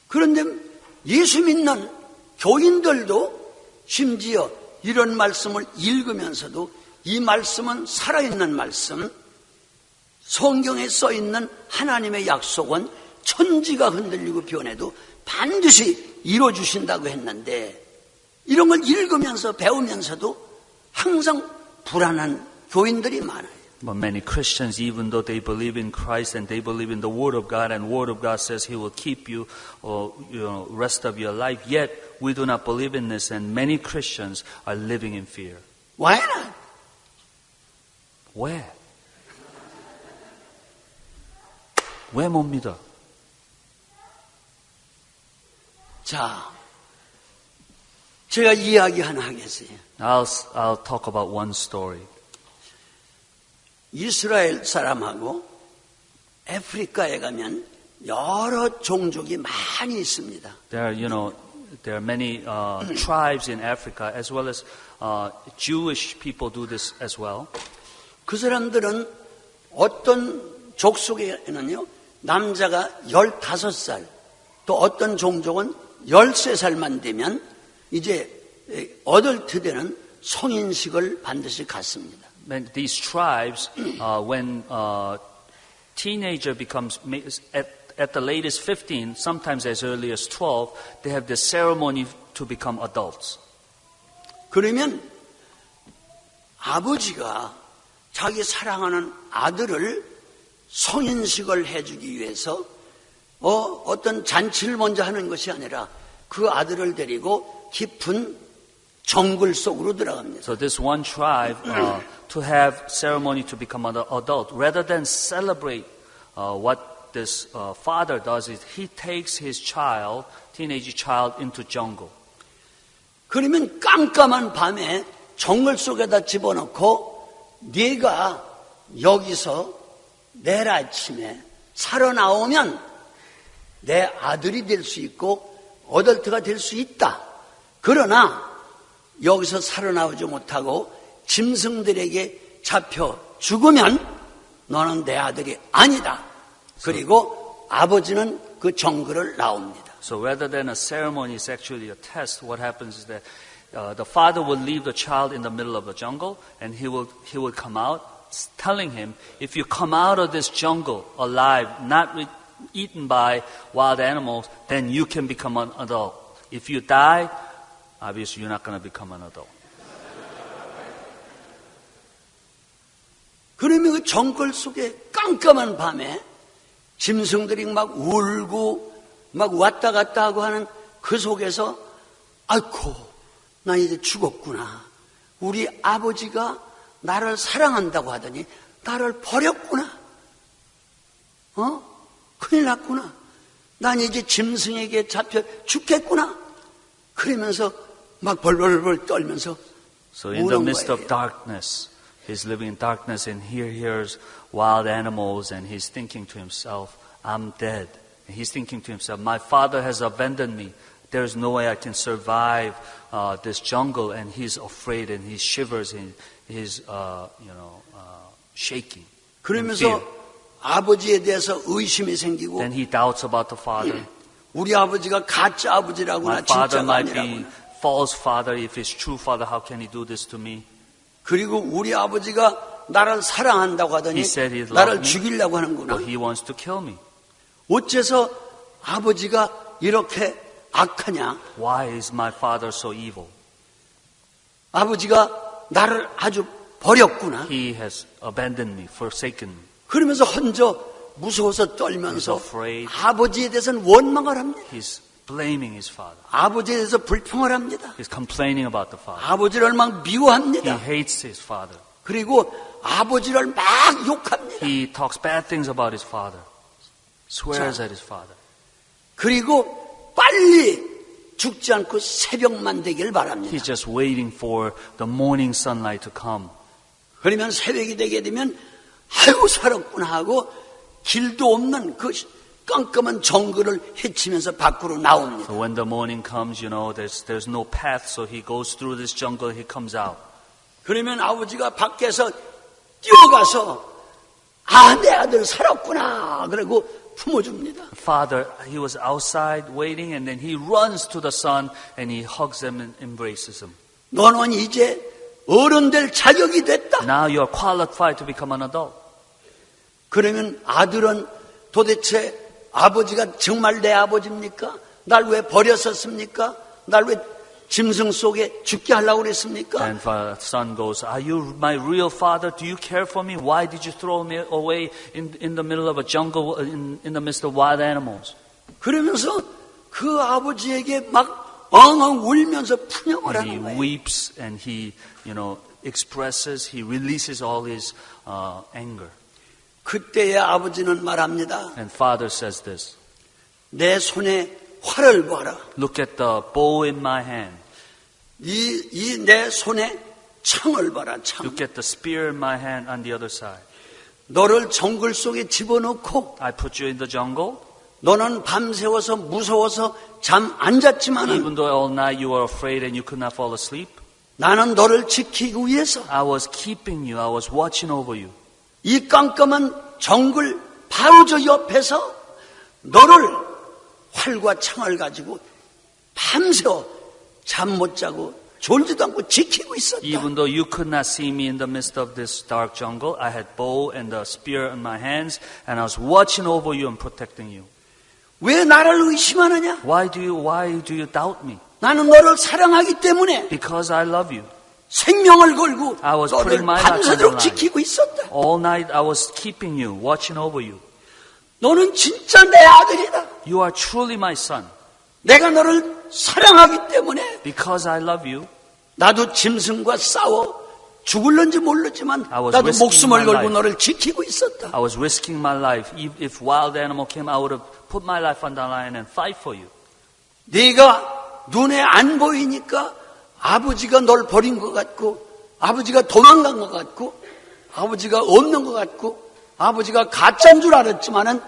그런데 예수 믿는 교인들도 심지어 이런 말씀을 읽으면서도 이 말씀은 살아있는 말씀, 성경에 써있는 하나님의 약속은 천지가 흔들리고 변해도 반드시 이루어주신다고 했는데 이런 걸 읽으면서 배우면서도 항상 불안한 교인들이 많아요. But many Christians, even though they believe in Christ and they believe in the Word of God, and Word of God says He will keep you, rest of your life, yet we do not believe in this, and many Christians are living in fear. Why not? 왜? 왜 못 믿어? 자, 제가 이야기 하나 하겠어요. I'll talk about one story. 이스라엘 사람하고 아프리카에 가면 여러 종족이 많이 있습니다. There are many tribes in Africa, as well as Jewish people do this as well. 그 사람들은 어떤 족속에는요, 남자가 15살, 또 어떤 종족은 13살만 되면 이제 어덜트 되는 성인식을 반드시 갖습니다. These tribes, when teenager becomes at the latest 15, sometimes as early as 12, they have the ceremony to become adults. 그러면 아버지가 자기 사랑하는 아들을 성인식을 해주기 위해서 어떤 잔치를 먼저 하는 것이 아니라 그 a들을 데리고 깊은 정글 속으로 들어갑니다. So this one tribe, to have ceremony to become an adult, rather than celebrate what this father does, is he takes his child, teenage child, into jungle. 그러면 깜깜한 밤에 정글 속에다 집어넣고 네가 여기서 내일 아침에 살아나오면 내 아들이 될 수 있고 어덜트가 될 수 있다. 그러나 여기서 살아나오지 못하고 짐승들에게 잡혀 죽으면 너는 내 아들이 아니다. 그리고 아버지는 그 정글을 나옵니다. So rather than a ceremony, it's actually a test. What happens is that the father will leave the child in the middle of the jungle, and he will come out, telling him, if you come out of this jungle alive, not eaten by wild animals, then you can become an adult. If you die, obviously you're not going to become an adult. 그러면 그 정글 속에 깜깜한 밤에 짐승들이 막 울고 막 왔다 갔다 하고 하는 그 속에서 아이고 나 이제 죽었구나. 우리 아버지가 나를 사랑한다고 하더니 나를 버렸구나. 큰일 났구나. 난 이제 짐승에게 잡혀 죽겠구나. 그러면서 막 벌벌벌 떨면서 So in the 우는 midst of 거예요. darkness, he's living in darkness, and he hears wild animals, and he's thinking to himself, I'm dead. And he's thinking to himself, my father has abandoned me. There's no way I can survive this jungle. And he's afraid, and he shivers, and he's shaking. 그러면서 아버지에 대해서 의심이 생기고 Then he doubts about the father. 우리 아버지가 가짜 아버지라구나 My father 진짜가 might be 아니라구나. false father. If he's true father, how can he do this to me? 그리고 우리 아버지가 나를 사랑한다고 하더니 He said he loved 나를 me, 죽이려고 하는구나. but he wants to kill me. 어째서 아버지가 이렇게 악하냐? Why is my father so evil? 아버지가 나를 아주 버렸구나. He has abandoned me, forsaken me. 그러면서 혼자 무서워서 떨면서 He's afraid. 아버지에 대해서는 원망을 합니다. He's blaming his father. 아버지에 대해서 불평을 합니다. He's complaining about the father. 아버지를 막 He 미워합니다. hates his father. 그리고 아버지를 막 욕합니다. He talks bad things about his father. Swears at his father. 그리고 빨리 죽지 않고 새벽만 되길 바랍니다. He's just waiting for the morning sunlight to come. 그러면 새벽이 되게 되면 아이고 살았구나 하고 길도 없는 그 깜깜한 정글을 헤치면서 밖으로 나옵니다. So when the morning comes, there's no path, so he goes through this jungle, he comes out. 그러면 아버지가 밖에서 뛰어가서 내 아들 살았구나 그러고 품어줍니다. Father, he was outside waiting, and then he runs to the son and he hugs him and embraces him. 너는 이제 어른 될 자격이 됐다. Now you are qualified to become an adult. 그러면 아들은 도대체 아버지가 정말 내 아버지입니까? 날 왜 버렸었습니까? 날 왜 짐승 속에 죽게 하려고 그랬습니까? And the son goes, are you my real father? Do you care for me? Why did you throw me away in the middle of a jungle, in the midst of wild animals? 그러면서 그 아버지에게 막 엉엉 울면서 푸념을 And he 하는 거예요. weeps and he, he releases all his anger. 그때의 아버지는 말합니다. And father says this. 내 손에 활을 봐라. Look at the bow in my hand. 이 내 손에 창을 봐라. 창. Look at the spear in my hand on the other side. 너를 정글 속에 집어넣고 I put you in the jungle. 너는 밤새워서 무서워서 잠 안 잤지만은 Even though all night you were afraid and you could not fall asleep. 나는 너를 지키기 위해서 I was keeping you. I was watching over you. 이 깜깜한 정글 바로 저 옆에서 너를 활과 창을 가지고 밤새워 잠 못 자고 졸지도 않고 지키고 있었다. Even though you could not see me in the midst of this dark jungle, I had bow and the spear in my hands, and I was watching over you and protecting you. 왜 나를 의심하느냐? Why do you doubt me? 나는 너를 사랑하기 때문에 Because I love you. 생명을 걸고 I was 너를 putting my life on the 밤새도록 line. 지키고 있었다. All night I was keeping you, watching over you. 너는 진짜 내 아들이다. You are truly my son. 내가 너를 사랑하기 때문에 Because I love you, 나도 짐승과 싸워 죽을런지 모르지만 I was 나도 risking 목숨을 my 걸고 life. 너를 지키고 있었다. I was risking my life. If wild animal came, I would have put my life on the line and fight for you. 네가 눈에 안 보이니까 아버지가 널 버린 것 같고 아버지가 도망간 것 같고 아버지가 없는 것 같고 아버지가 가짜인 줄 알았지만은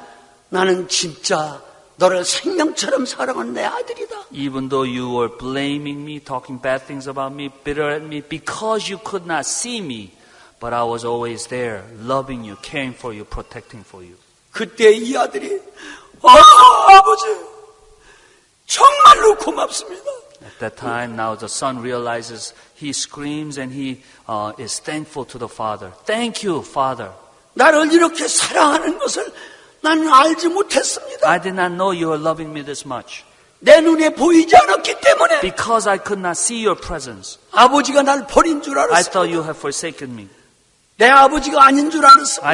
나는 진짜 너를 생명처럼 사랑하는 내 아들이다. Even though you were blaming me, talking bad things about me, bitter at me, because you could not see me, but I was always there, loving you, caring for you, protecting for you. 그때 이 아들이 아버지 정말로 고맙습니다. At that time, now the son realizes, he screams and he is thankful to the father. Thank you, father. 나를 이렇게 사랑하는 것을 나는 알지 못했습니다. I did not know you were loving me this much. 내 눈에 보이지 않았기 때문에 Because I could not see your presence. 아버지가 날 버린 줄 I 알았습니다. thought you had forsaken me. 내 아버지가 아닌 줄 알았습니다.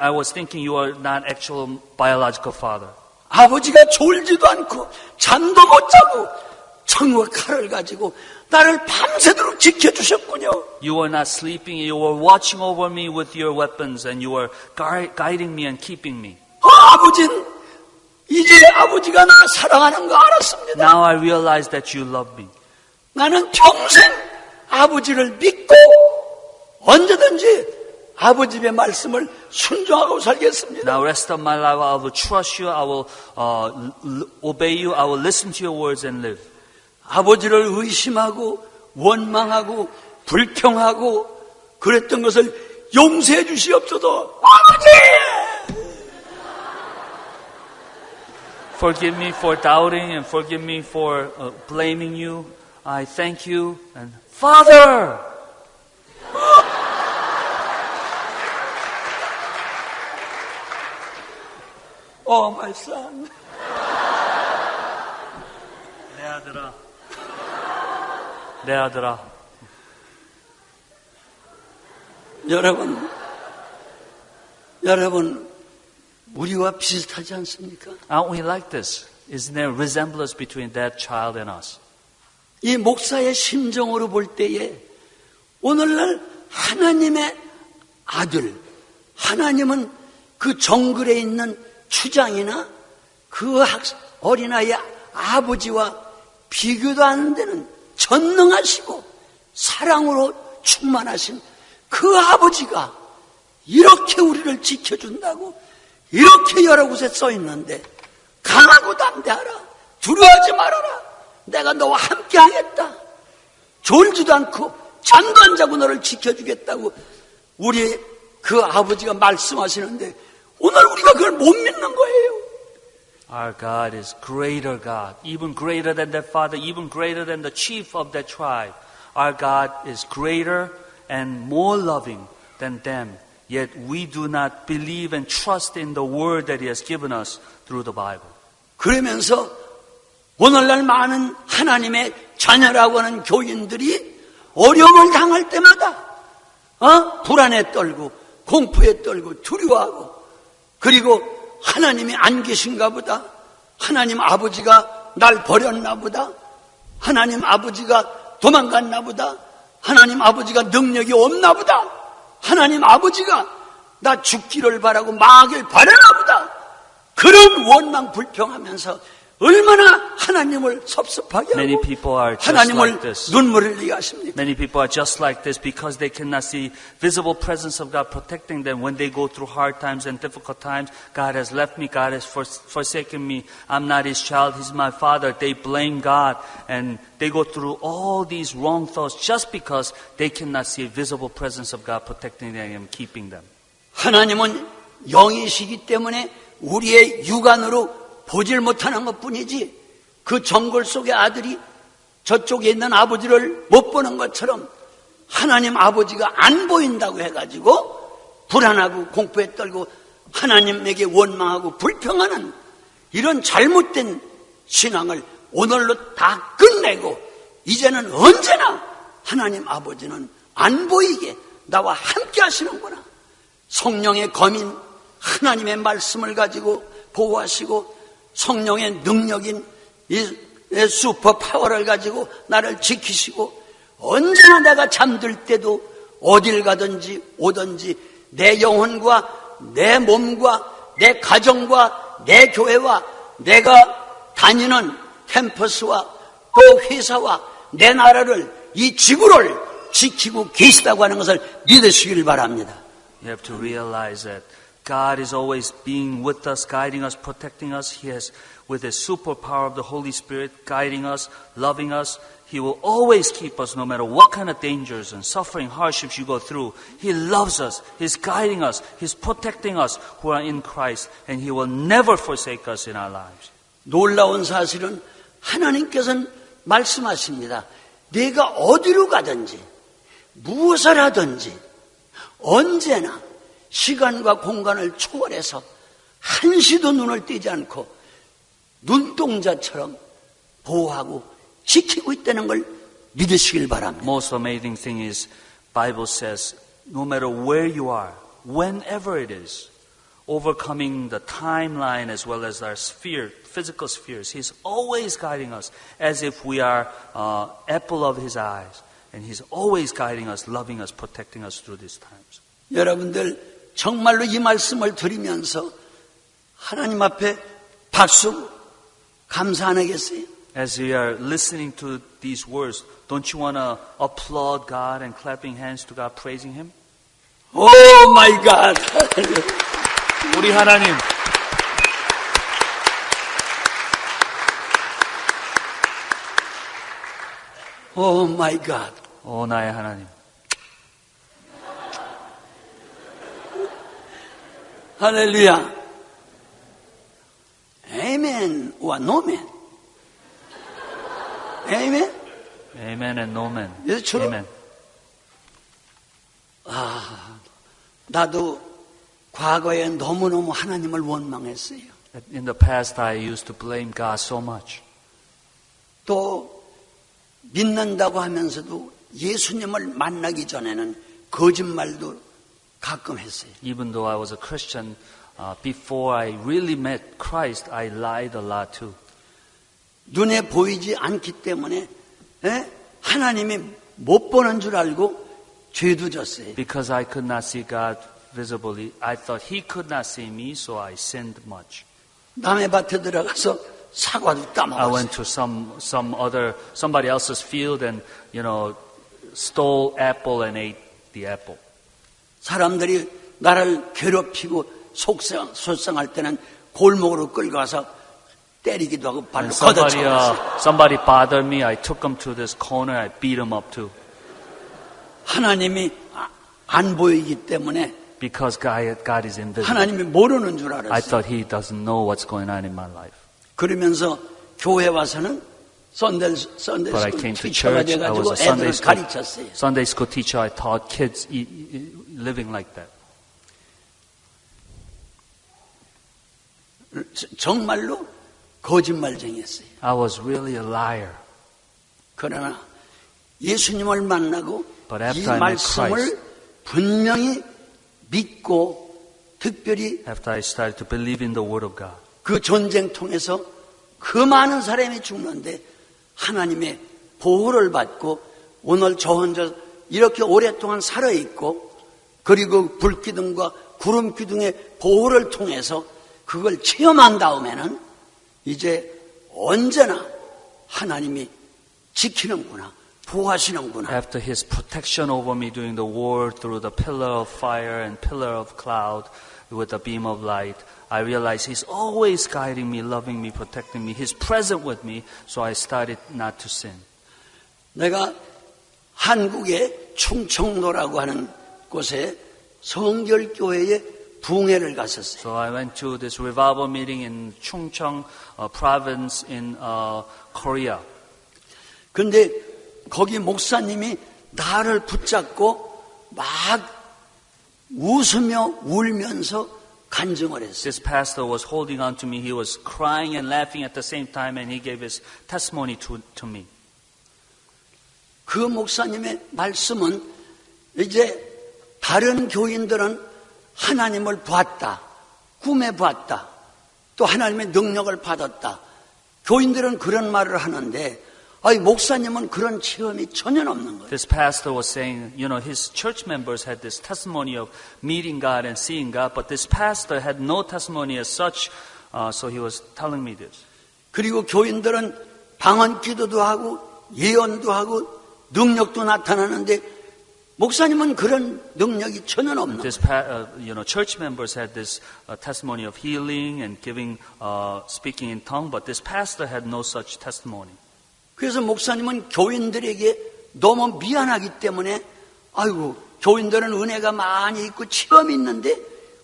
I was thinking you were not actual biological father. 아버지가 졸지도 않고 잠도 못 자고 창과 칼을 가지고 나를 밤새도록 지켜주셨군요. You were not sleeping. You were watching over me with your weapons and you were guiding me and keeping me. 아버지는 이제 아버지가 나 사랑하는 거 알았습니다. Now I realize that you love me. 나는 평생 아버지를 믿고 언제든지 아버지의 말씀을 순종하고 살겠습니다. Now rest of my life I will trust you. I will obey you. I will listen to your words and live. 아버지를 의심하고 원망하고 불평하고 그랬던 것을 용서해 주시옵소서. 아버지! Forgive me for doubting and forgive me for blaming you. I thank you. And Father! Oh, my son. 내 아들아. 내 아들아. 여러분, 우리와 비슷하지 않습니까? Aren't we like this? Isn't there a resemblance between that child and us? 이 목사의 심정으로 볼 때에 오늘날 하나님의 아들, 하나님은 그 정글에 있는 추장이나 그 어린아이의 아버지와 비교도 안 되는 전능하시고 사랑으로 충만하신 그 아버지가 이렇게 우리를 지켜준다고 이렇게 여러 곳에 써 있는데, 강하고 담대하라, 두려워하지 말아라, 내가 너와 함께 하겠다, 졸지도 않고 잠도 안 자고 너를 지켜주겠다고 우리 그 아버지가 말씀하시는데 오늘 우리가 그걸 못 믿는 거예요. Our God is greater God, even greater than their father, even greater than the chief of their tribe. Our God is greater and more loving than them. Yet we do not believe and trust in the word that He has given us through the Bible. 그러면서 오늘날 많은 하나님의 자녀라고 하는 교인들이 어려움을 당할 때마다 불안에 떨고 공포에 떨고 두려워하고, 그리고 하나님이 안 계신가 보다, 하나님 아버지가 날 버렸나 보다, 하나님 아버지가 도망갔나 보다, 하나님 아버지가 능력이 없나 보다, 하나님 아버지가 나 죽기를 바라고 망하길 바라나 보다, 그런 원망 불평하면서 얼마나 하나님을 섭섭하게 하고 하나님을 눈물을 흘리게 하십니까? Many people are just like this because they cannot see visible presence of God protecting them when they go through hard times and difficult times. God has left me, God has forsaken me, I'm not His child, He's my father. They blame God and they go through all these wrong thoughts just because they cannot see a visible presence of God protecting them and keeping them. 하나님은 영이시기 때문에 우리의 육안으로 보질 못하는 것뿐이지, 그 정글 속의 아들이 저쪽에 있는 아버지를 못 보는 것처럼 하나님 아버지가 안 보인다고 해가지고 불안하고 공포에 떨고 하나님에게 원망하고 불평하는 이런 잘못된 신앙을 오늘로 다 끝내고, 이제는 언제나 하나님 아버지는 안 보이게 나와 함께 하시는구나, 성령의 검인 하나님의 말씀을 가지고 보호하시고 성령의 능력인 이 슈퍼 파워를 가지고 나를 지키시고, 언제나 내가 잠들 때도 어딜 가든지 오든지 내 영혼과 내 몸과 내 가정과 내 교회와 내가 다니는 캠퍼스와 또 회사와 내 나라를, 이 지구를 지키고 계시다고 하는 것을 믿으시길 바랍니다. You have to realize that God is always being with us, guiding us, protecting us. He has, with His superpower of the Holy Spirit, guiding us, loving us. He will always keep us no matter what kind of dangers and suffering, hardships you go through. He loves us. He's guiding us. He's protecting us who are in Christ. And He will never forsake us in our lives. 놀라운 사실은 하나님께서는 말씀하십니다. 내가 어디로 가든지 무엇을 하든지 언제나 시간과 공간을 초월해서 한시도 눈을 떼지 않고 눈동자처럼 보호하고 지키고 있다는 걸 믿으시길 바랍니다. Most amazing thing is, Bible says, no matter where you are, whenever it is, overcoming the timeline as well as our sphere, physical spheres, He's always guiding us as if we are apple of His eyes. And He's always guiding us, loving us, protecting us through these times. 여러분들 정말로 이 말씀을 들으면서 하나님 앞에 박수 감사 안 하겠어요? As we are listening to these words, don't you want to applaud God and clapping hands to God, praising Him? Oh my God! 우리 하나님, Oh my God! 오 나의 하나님. 할렐루야. Amen or no man? Amen? Amen and no man. Amen. 나도 과거에 너무너무 하나님을 원망했어요. In the past, I used to blame God so much. 또 믿는다고 하면서도 예수님을 만나기 전에는 거짓말도 가끔 했어요. Even though I was a Christian, before I really met Christ, I lied a lot too. 눈에 보이지 않기 때문에 하나님이 못 보는 줄 알고 죄도 졌어요. Because I could not see God visibly, I thought He could not see me, so I sinned much. 남의 밭에 들어가서 사과도 I 따먹었어요. went to somebody else's field and, stole apple and ate the apple. 사람들이 나를 괴롭히고 속상할 때는 골목으로 끌고 가서 때리기도 하고 발로 When 걷어차버렸어요. somebody bothered me, I took them to this corner, I beat them up too. 하나님이 안 보이기 때문에 Because God is invisible. 하나님이 모르는 줄 I 알았어요. thought He doesn't know what's going on in my life. 그러면서 교회 와서는 But I 썬데이스쿨 came to 티처가 church, I 돼가지고 was a 애들을 가르쳤어요. Sunday school teacher, I taught kids living like that. 정말로 거짓말쟁이였어요. I was really a liar. 그러나 예수님을 만나고 But 이 after I met 말씀을 Christ, 분명히 믿고 특별히 after I started to believe in the Word of God, 그 전쟁 통해서 그 많은 사람이 죽는데 하나님의 보호를 받고 오늘 저 혼자 이렇게 오랫동안 살아있고 그리고 불기둥과 구름기둥의 보호를 통해서 그걸 체험한 다음에는 이제 언제나 하나님이 지키는구나, 보호하시는구나. after His protection over me during the war through the pillar of fire and pillar of cloud with the beam of light, I realized He's always guiding me, loving me, protecting me. He's present with me, so I started not to sin. 내가 한국의 충청도라고 하는 곳에 성결교회에 붕해를 갔었어요. So I went to this revival meeting in Chungcheong province in Korea. 근데 거기 목사님이 나를 붙잡고 막 웃으며 울면서 간증을 했어요. This pastor was holding on to me. He was crying and laughing at the same time, and he gave his testimony to me. 그 목사님의 말씀은 이제 다른 교인들은 하나님을 봤다, 꿈에 봤다, 또 하나님의 능력을 받았다. 교인들은 그런 말을 하는데 목사님은 그런 체험이 전혀 없는 거예요. This pastor was saying, his church members had this testimony of meeting God and seeing God, but this pastor had no testimony as such, so he was telling me this. 그리고 교인들은 방언 기도도 하고 예언도 하고 능력도 나타나는데 목사님은 그런 능력이 전혀 없는 This, church members had this testimony of healing and speaking in tongue, but this pastor had no such testimony. 그래서 목사님은 교인들에게 너무 미안하기 때문에 교인들은 은혜가 많이 있고 체험이 있는데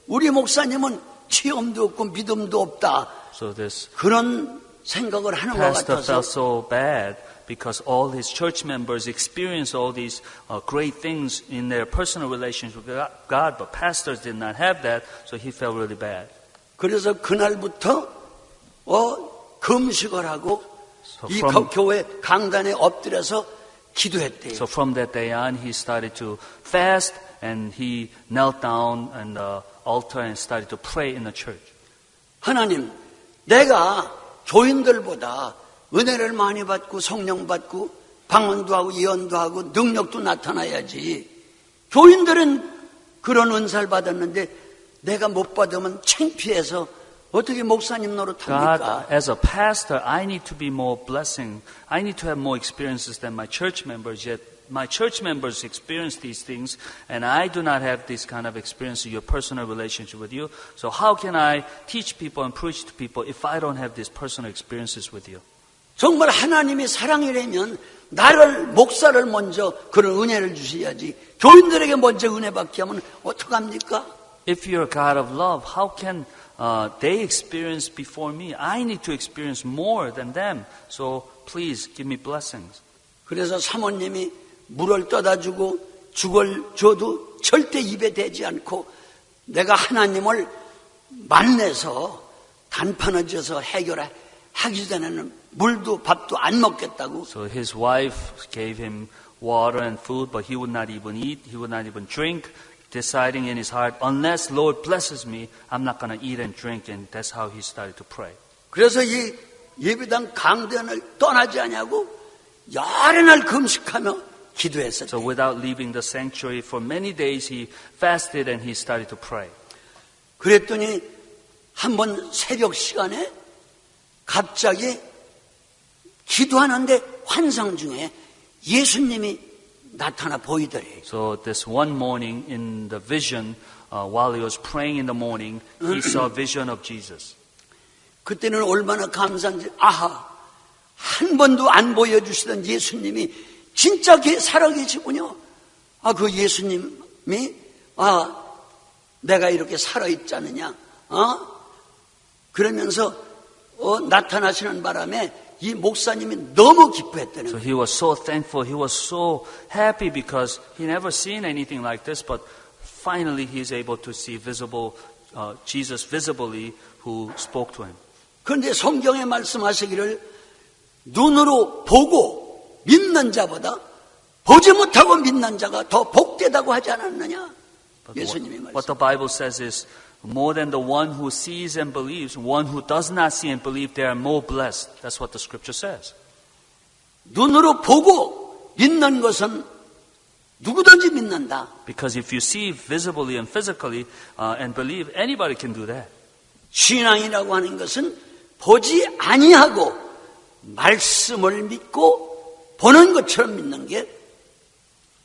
우리 목사님은 체험도 없고 믿음도 없다. So this 그런 생각을 하는 것 pastor 같아서 felt so bad because all his church members experience all these great things in their personal relations with God, but pastors did not have that, so he felt really bad. 그래서 그날부터 금식을 하고 So 이 from, 교회 강단에 엎드려서 기도했대요. so from that day on, he started to fast and he knelt down on the altar and started to pray in the church. 하나님, 내가 교인들보다 은혜를 많이 받고 성령 받고 방언도 하고 예언도 하고 능력도 나타나야지. 교인들은 그런 은사를 받았는데 내가 못 받으면 창피해서 어떻게 목사님 노릇합니까? God, as a pastor, I need to be more blessing. I need to have more experiences than my church members, yet my church members experience these things, and I do not have this kind of experience in your personal relationship with you. So how can I teach people and preach to people if I don't have these personal experiences with you? 정말 하나님이 사랑이라면 나를 목사를 먼저 그런 은혜를 주셔야지. 교인들에게 먼저 은혜 받게 하면 어떡합니까? If you're a God of love, how can they experience before me? I need to experience more than them. So please give me blessings. 그래서 사모님이 물을 떠다 주고 죽을 줘도 절대 입에 대지 않고 내가 하나님을 만나서 단판을 져서 해결하기 전에는 물도 밥도 안 먹겠다고. So his wife gave him water and food, but he would not even eat, he would not even drink, deciding in his heart, unless Lord blesses me, I'm not going to eat and drink, and that's how he started to pray. 그래서 이 예배당 강단을 떠나지 않냐고 여러 날 금식하며 기도했었대요. So without leaving the sanctuary for many days, he fasted and he started to pray. 그랬더니 한 번 새벽 시간에 갑자기 기도하는데 환상 중에 예수님이 나타나 보이더래요. So this one morning in the vision, while he was praying in the morning, he saw a vision of Jesus. 그때는 얼마나 감사한지, 아하, 한 번도 안 보여주시던 예수님이 진짜 살아계시군요. 그 예수님이, 내가 이렇게 살아있지 않느냐, 그러면서, 나타나시는 바람에 이 목사님이 너무 기뻐했다는 So 거예요. he was so thankful, he was so happy because he never seen anything like this, but finally he is able to see Jesus visibly who spoke to him. 그런데 성경에 말씀하시기를 눈으로 보고 믿는 자보다 보지 못하고 믿는 자가 더 복되다고 하지 않았느냐? 예수님이 What 말씀. the Bible says is, more than the one who sees and believes, one who does not see and believe, they are more blessed. That's what the scripture says. 눈으로 보고 믿는 것은 누구든지 믿는다. Because if you see visibly and physically and believe, anybody can do that. 신앙이라고 하는 것은 보지 아니하고 말씀을 믿고 보는 것처럼 믿는 게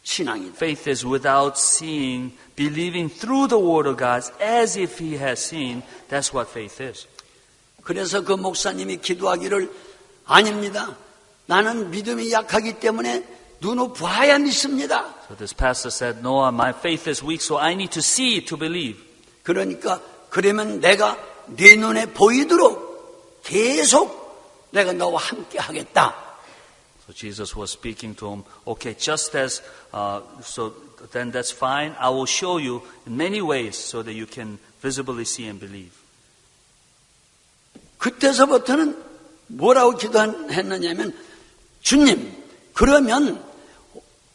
신앙이다. Faith is without seeing, believing through the word of God as if he has seen. That's what faith is. 그래서 그 목사님이 기도하기를 아닙니다. 나는 믿음이 약하기 때문에 눈을 봐야 믿습니다. So this pastor said, no, my faith is weak, so I need to see to believe. 그러니까 그러면 내가 네 눈에 보이도록 계속 내가 너와 함께 하겠다. So Jesus was speaking to him, okay, just as, so then that's fine. I will show you in many ways so that you can visibly see and believe. 그때서부터는 뭐라고 기도했느냐면, 주님, 그러면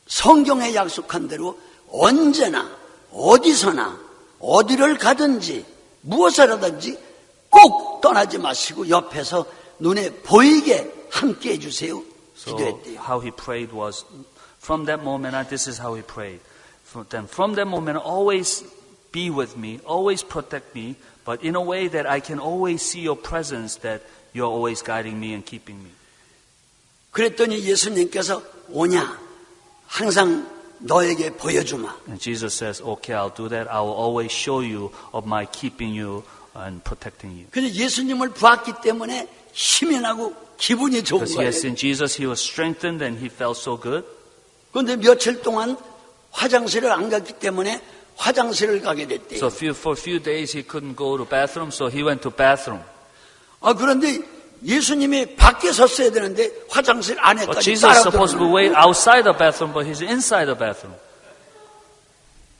성경에 약속한 대로 언제나 어디서나 어디를 가든지 무엇을 하든지 꼭 떠나지 마시고 옆에서 눈에 보이게 함께 해주세요. So 기도했대요. how he prayed was, from that moment on, this is how he prayed. From that moment, always be with me, always protect me, but in a way that I can always see your presence, that you're always guiding me and keeping me. 그랬더니 예수님께서 오냐 항상 너에게 보여주마. And Jesus says, okay, I'll do that. I will always show you of my keeping you and protecting you. 그래서 예수님을 보았기 때문에 힘이 나고 기분이 좋은 Because he 거예요. has seen Jesus, he was strengthened and he felt so good. 그런데 며칠 동안 화장실을 안 갔기 때문에 화장실을 가게 됐대요. So for a few days he couldn't go to bathroom, so he went to bathroom. 그런데 예수님이 밖에 섰어야 되는데 화장실 But 안에까지 Jesus is supposed to be 따라 way outside the bathroom, but he's inside the bathroom.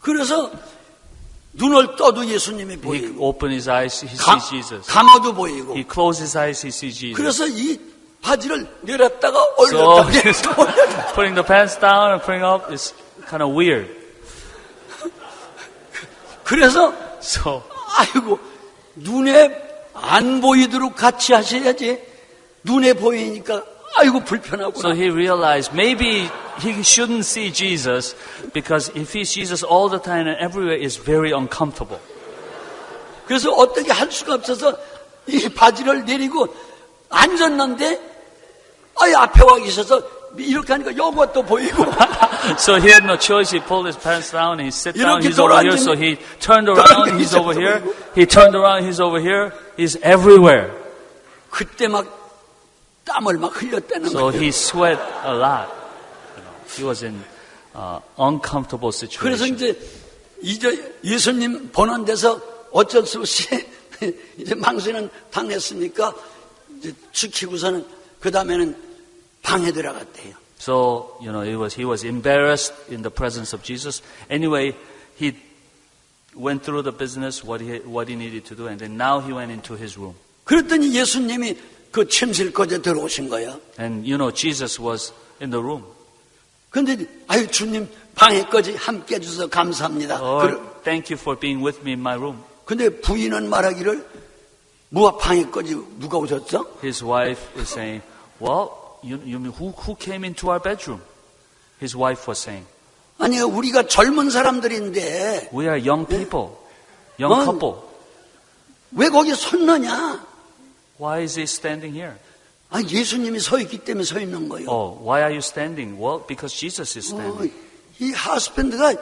그래서 눈을 떠도 예수님이 He 보이고 opened his eyes, he sees Jesus. 감아도 보이고 He closed his eyes, he sees Jesus. 그래서 이 바지를 내렸다가 So 올렸다가 내렸다가 올렸다가 putting the pants down and putting up is kind of weird. 그래서 So 아이고 눈에 안 보이도록 같이 하셔야지 눈에 보이니까 아이고 So 불편하구나. he realized maybe he shouldn't see Jesus because if he sees Jesus all the time and everywhere, it's very uncomfortable. 그래서 어떻게 할 수가 없어서 이 바지를 내리고 앉았는데 앞에 와 계셔서 이렇게 하니까 이것도 보이고 So he had no choice. He pulled his pants down. He sat down. 이렇게 He's over here. So he turned around. He's over here. He turned around. He's over here. He's everywhere. 그때 막 땀을 막 흘렸다는 So 거예요. he sweat a lot. He was in uncomfortable 그래서 situation. 이제 예수님 보는 데서 어쩔 수 없이 이제 망신은 당했으니까 이제 지키고서는 그 다음에는 방에 들어갔대요. So he was embarrassed in the presence of Jesus. Anyway, he went through the business what he needed to do, and then now he went into his room. 그랬더니 예수님이 그 침실거제 들어오신 거예요. And Jesus was in the room. 근데 아유 주님 방에까지 함께 해주셔서 감사합니다. Lord, thank you for being with me in my room. 근데 부인은 말하기를 뭐가 방에까지 누가 오셨어? His wife is saying, well, you mean who came into our bedroom? His wife was saying, 아니 우리가 젊은 사람들인데 we are young people, young couple. 왜 거기 섰느냐? Why is he standing here? 아, 예수님이 서 있기 때문에 서 있는 거예요. Oh, why are you standing? Well, because Jesus is standing. 이 하스밴드가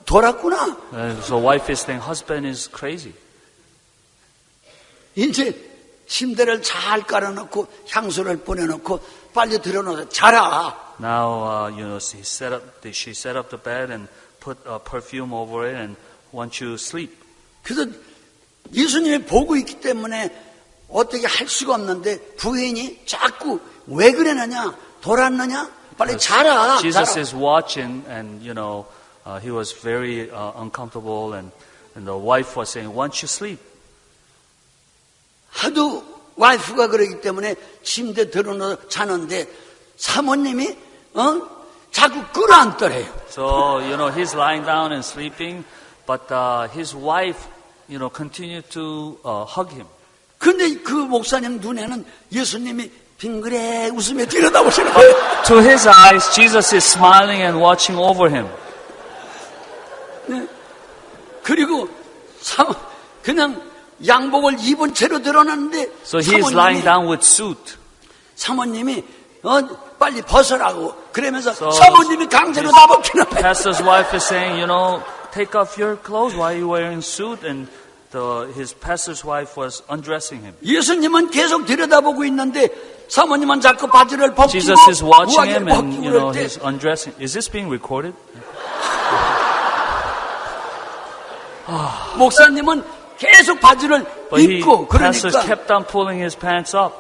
돌았구나. So wife is saying, husband is crazy. 이제 침대를 잘 깔아놓고 향수를 보내놓고 빨리 들어놓아서 자라. Now, she set up the bed and put perfume over it and want you to sleep. 그래서 예수님이 보고 있기 때문에 어떻게 할 수가 없는데 부인이 자꾸 왜 그러느냐? 돌았느냐? 빨리 자라. Jesus 자라. is watching, and he was very uncomfortable, and the wife was saying, "Why don't you sleep?" 하도 와이프가 그러기 때문에 침대 들어놓아 자는데 사모님이 자꾸 끌어안더래요. So he's lying down and sleeping, but his wife, continued to hug him. 근데 그 목사님 눈에는 예수님이 빙그레 웃으며 들여다보시는 거예요. To his eyes, Jesus is smiling and watching over him. 네. 그리고 그냥 양복을 입은 채로 들어놨는데 So he is lying down with suit. 사모님이 빨리 벗으라고 그러면서 사모님이 강제로 다 벗기는 거예요. Pastor's wife is saying, take off your clothes. Why are you wearing suit? And his pastor's wife was undressing him. 예수님은 계속 들여다보고 있는데 사모님은 자꾸 바지를 벗기고 Jesus is watching him, and 벗기고 he's undressing. Is this being recorded? 목사님은 계속 바지를 입고 pastor 그러니까 kept on pulling his pants up.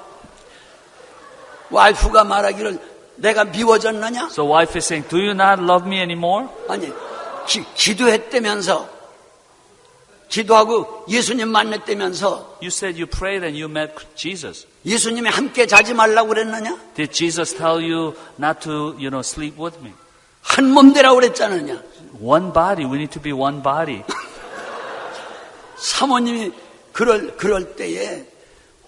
와이프가 말하기를 내가 미워졌느냐? So wife is saying, do you not love me anymore? 아니 기도했다면서 기도하고 예수님 만났다면서 You said you prayed and you met Jesus. 예수님이 함께 자지 말라고 그랬느냐? Did Jesus tell you not to, sleep with me? 한 몸 되라고 그랬잖느냐? One body. We need to be one body. 사모님이 그럴 때에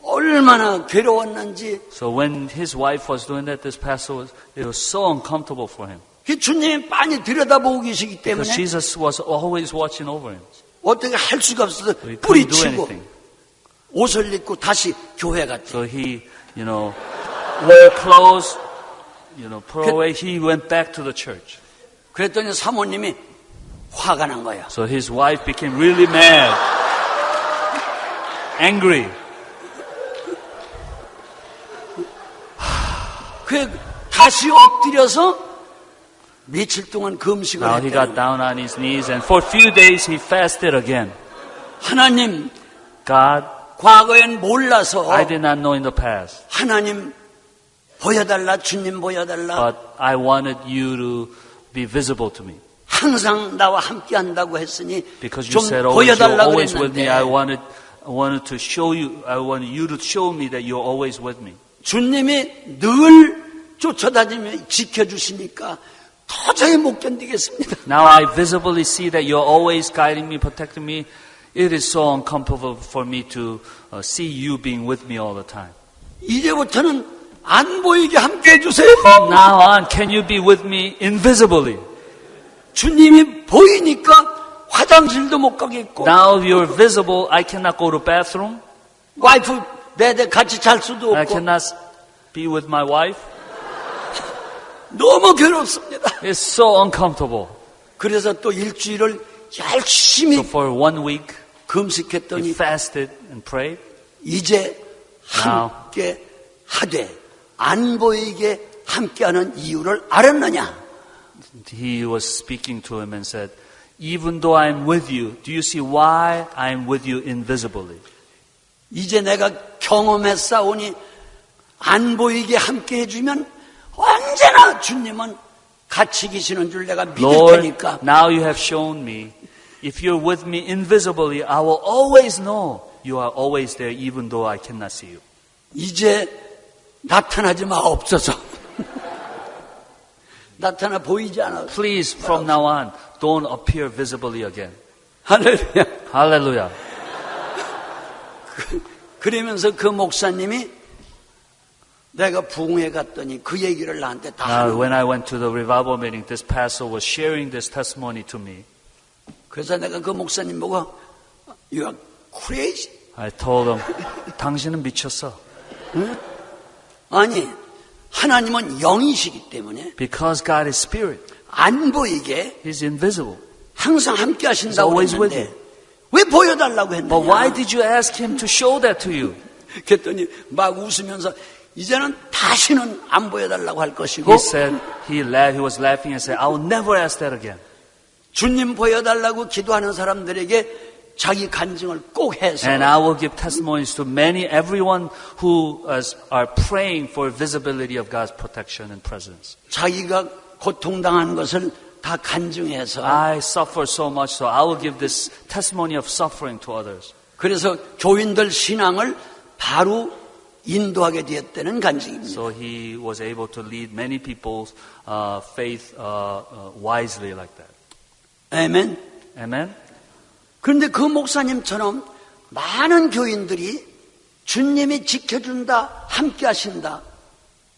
얼마나 괴로웠는지. So when his wife was doing that, this pastor it was so uncomfortable for him. 주님이 많이 들여다보고 계시기 때문에 Because Jesus was always watching over him. 어떻게 할 수가 없어서 So he couldn't do 뿌리치고 anything. 옷을 입고 다시 교회 갔죠. So he, wore clothes, put away. He went back to the church. 그랬더니 사모님이 화가 난 거야. So his wife became really mad, angry. 그 다시 엎드려서 며칠 동안 금식을 Now he got 했대요. down on his knees, and for a few days he fasted again. 하나님, God, 과거엔 몰라서 I did not know in the past, 하나님 보여달라, 주님 보여달라. but I wanted you to be visible to me. 항상 나와 함께 한다고 했으니 Because you 좀 said always, you're 보여달라 always with me. 그랬는데 I wanted to show you, I wanted you to show me that you're always with me. 주님이 늘 쫓아다니며 지켜주시니까 도저히 못 견디겠습니다. Now I visibly see that you're always guiding me, protecting me. It is so uncomfortable for me to see you being with me all the time. 이제부터는 안 보이게 함께 해주세요. From now on, can you be with me invisibly? 주님이 보이니까 화장실도 못 가겠고 Now you're visible, I cannot go to bathroom. 와이프 내 같이 잘 수도 I 없고 cannot be with my wife. 너무 괴롭습니다. It's so uncomfortable. 그래서 또 일주일을 열심히 So for 1 week, he 금식했더니 fasted and prayed. 이제 함께 하되 안 보이게 함께하는 이유를 알았느냐? He was speaking to him and said, even though I'm with you, do you see why I'm with you invisibly? 이제 내가 경험했사오니 안 보이게 함께 해주면 언제나 주님은 같이 계시는 줄 내가 믿을 Lord, 테니까 now you have shown me, if you're with me invisibly, I will always know you are always there even though I cannot see you. 이제 나타나지 마옵소서. 나타나 보이지 않아. Please, from now on, don't appear visibly again. 할렐루야. Hallelujah. 그러면서 그 목사님이 내가 부흥회 갔더니 그 얘기를 나한테 다 Now, 하는 when 거야. I went to the revival meeting, this pastor was sharing this testimony to me. 그래서 내가 그 목사님 보고 You are crazy. I told him, 당신은 미쳤어. 응? 아니 하나님은 영이시기 때문에 Because God is spirit. 안 보이게 He's invisible. 항상 함께 하신다고 He's always with 했는데 왜 보여달라고 But why 했느냐. did you ask him to show that to you? 그랬더니 막 웃으면서 이제는 다시는 안 보여달라고 할 것이고 He said, he was laughing and said, I will never ask that again. 주님 보여달라고 기도하는 사람들에게 자기 간증을 꼭 해서 And I will give testimonies to everyone who are praying for visibility of God's protection and presence. 자기가 고통당한 것을 다 간증해서 I suffer so much, so I will give this testimony of suffering to others. 그래서 교인들 신앙을 바로 인도하게 되었다는 간증입니다. So he was able to lead many people's faith wisely like that. 아멘. Amen? 그런데 그 목사님처럼 많은 교인들이 주님이 지켜준다, 함께 하신다.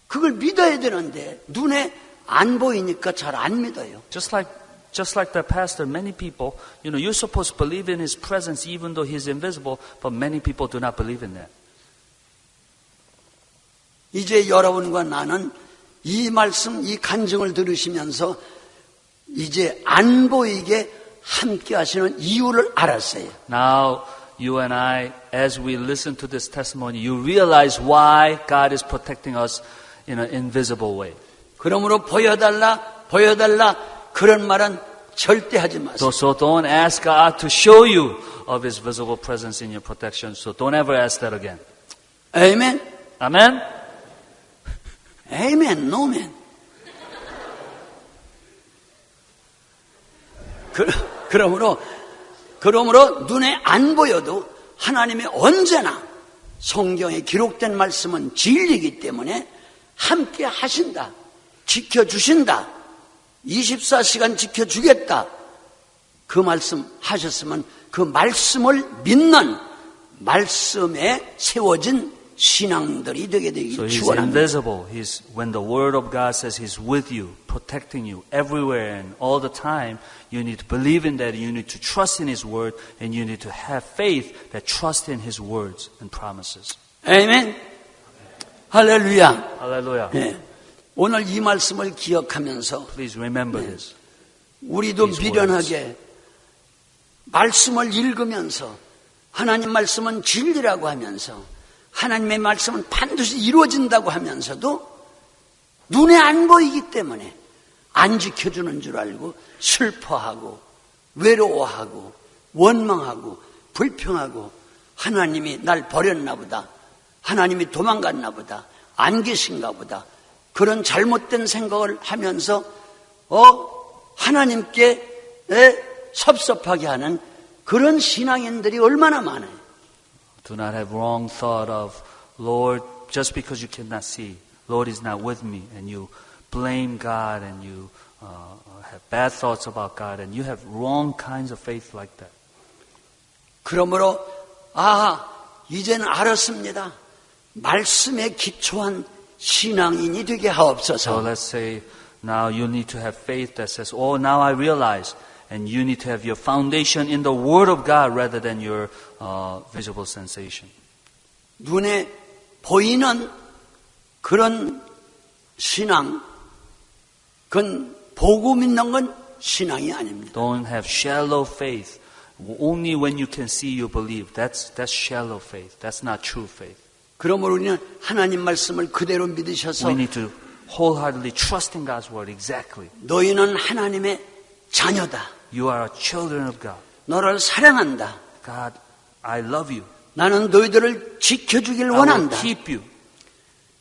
그걸 믿어야 되는데 눈에 안 보이니까 잘 안 믿어요. Just like the pastor, many people, you're supposed to believe in his presence even though he's invisible, but many people do not believe in that. 이제 여러분과 나는 이 말씀, 이 간증을 들으시면서 이제 안 보이게 함께 하시는 이유를 알았어요. Now, you and I, as we listen to this testimony, you realize why God is protecting us in an invisible way. 그러므로 보여달라 그런 말은 절대 하지 마세요. So don't ask God to show you of His visible presence in your protection. So don't ever ask that again. 아멘. Amen? 아멘, 노멘. 그러므로 눈에 안 보여도 하나님이 언제나 성경에 기록된 말씀은 진리이기 때문에 함께 하신다. 지켜주신다. 24시간 지켜주겠다. 그 말씀 하셨으면 그 말씀을 믿는 말씀에 세워진 신앙들이 되게 되기 So He's 축원합니다. invisible. When the Word of God says He's with you, protecting you everywhere and all the time, you need to believe in that. You need to trust in His Word, and you need to have faith that trusts in His words and promises. 아멘. 할렐루야. Hallelujah. 네. 오늘 이 말씀을 기억하면서 Please remember this. 우리도 These 미련하게 말씀을 읽으면서 하나님 말씀은 진리라고 하면서 하나님의 말씀은 반드시 이루어진다고 하면서도 눈에 안 보이기 때문에 안 지켜주는 줄 알고 슬퍼하고 외로워하고 원망하고 불평하고 하나님이 날 버렸나 보다. 하나님이 도망갔나 보다. 안 계신가 보다. 그런 잘못된 생각을 하면서 하나님께 섭섭하게 하는 그런 신앙인들이 얼마나 많아요. Do not have wrong thought of, Lord, just because you cannot see, Lord is not with me, and you blame God and you have bad thoughts about God, and you have wrong kinds of faith like that. 그러므로 이제는 알았습니다. 말씀에 기초한 신앙인이 되게 So 하옵소서. let's say now you need to have faith that says, oh, now I realize, and you need to have your foundation in the Word of God rather than your visible sensation. 눈에 보이는 그런 신앙, 그건 보고 믿는 건 신앙이 아닙니다. Don't have shallow faith. Only when you can see you believe. That's shallow faith. That's not true faith. 그러므로 우리는 하나님 말씀을 그대로 믿으셔서 We need to wholeheartedly trust in God's Word exactly. 너희는 하나님의 자녀다. You are children of God. 너를 사랑한다. God, I love you. 나는 너희들을 지켜주길 I will 원한다. keep you.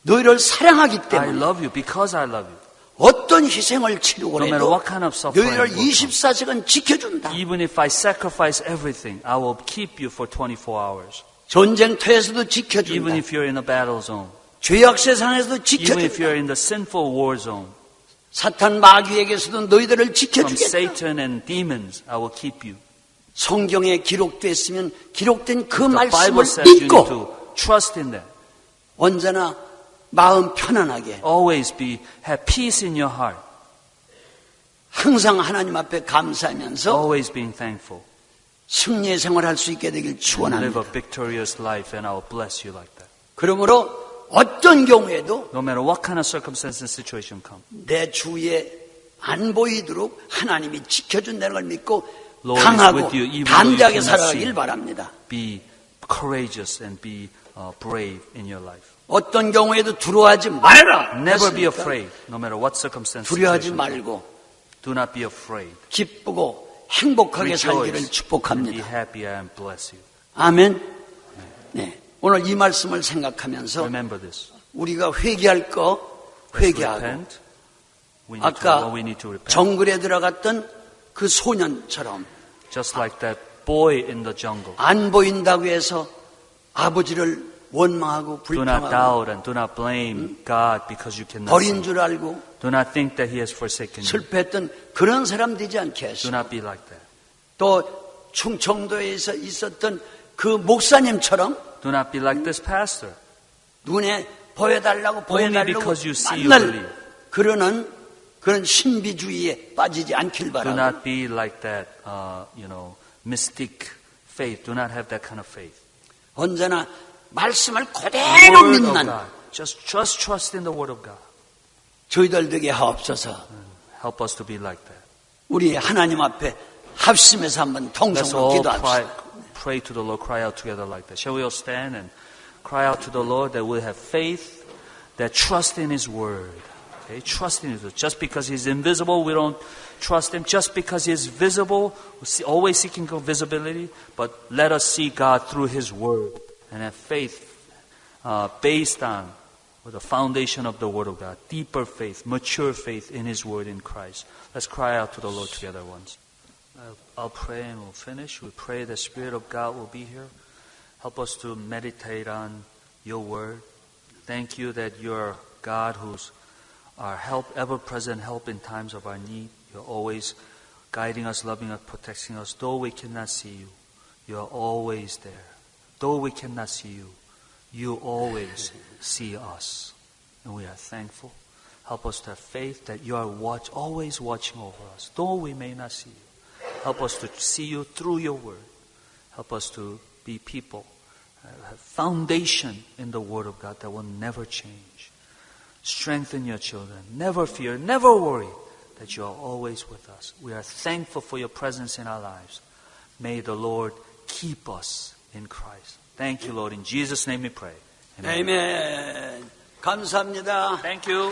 너희를 사랑하기 I 때문에 love you because I love you. 어떤 희생을 치르고 No matter 해도 what kind of suffering 너희를 will come. 24시간 지켜준다. Even if I sacrifice everything, I will keep you for 24 hours. 전쟁터에서도 Even 지켜준다. if you're in a battle zone. 죄악 세상에서도 Even if you're 지켜준다. in the sinful war zone. 사탄 마귀에게서도 너희들을 From 지켜주겠다. Satan and demons, I will keep you. 성경에 기록됐으면 기록된 그 The 말씀을 Bible says you need 믿고 to trust in that. 언제나 마음 편안하게 Always have peace in your heart. 항상 하나님 앞에 감사하면서 Always being thankful. 승리의 생활을 할 수 있게 되길 Live 축원합니다. a victorious life, and I will bless you like that. 그러므로 어떤 경우에도 No matter what kind of circumstance and situation come. 내 주위에 안 보이도록 하나님이 지켜준다는 걸 믿고 Lord is 강하고 with you, even 담대하게 though you cannot 살아가길 see. 바랍니다. Be courageous and be brave in your life. 어떤 경우에도 두려워하지 말아라. Never be 했으니까 afraid, no matter what circumstance. 두려워하지 situation. 말고 Do not be afraid. 기쁘고 행복하게 살기를 Rejoice and be 축복합니다. happy and bless you. 아멘. 네. 오늘 이 말씀을 생각하면서 Remember this. 우리가 회개할 거 Let's 회개하고 repent. We 아까 need to repent. 정글에 들어갔던 그 소년처럼 Just like that boy in the jungle. 안 보인다고 해서 아버지를 원망하고 Do not 불평하고 doubt and do not blame God because you cannot 버린 see. 줄 알고 Do not think that He has forsaken you. 실패했던 그런 사람 되지 않게 Do 하시고 not be like that. 또 충청도에서 있었던 그 목사님처럼 Do not be like this pastor. 눈에 보여달라고 Only 보여달라고 because you see you 만날 believe. 그런 신비주의에 빠지지 않길 Do 바라고 not be like that, mystic faith. Do not have that kind of faith. 언제나 말씀을 그대로 Word of 믿는 God. Just trust in the Word of God. 저희들 되게 하옵소서. Help us to be like that. 우리 하나님 앞에 합심해서 한번 Let's 통성으로 all 기도합시다. pray to the Lord, cry out together like that. Shall we all stand and cry out to the Lord that we'll have faith, that trust in His Word. Okay? Trust in His Word. Just because He's invisible, we don't trust Him. Just because He is visible, we're always seeking visibility, but let us see God through His Word and have faith based on the foundation of the Word of God. Deeper faith, mature faith in His Word in Christ. Let's cry out to the Lord together once. I'll pray and we'll finish. We pray the Spirit of God will be here. Help us to meditate on your word. Thank you that you're God who's our help, ever-present help in times of our need. You're always guiding us, loving us, protecting us. Though we cannot see you, you're always there. Though we cannot see you, you always see us. And we are thankful. Help us to have faith that you are always watching over us, though we may not see you. Help us to see you through your word. Help us to be people, have foundation in the word of God that will never change. Strengthen your children. Never fear, never worry that you are always with us. We are thankful for your presence in our lives. May the Lord keep us in Christ. Thank you, Lord. In Jesus' name we pray. 아멘. 감사합니다. Thank you.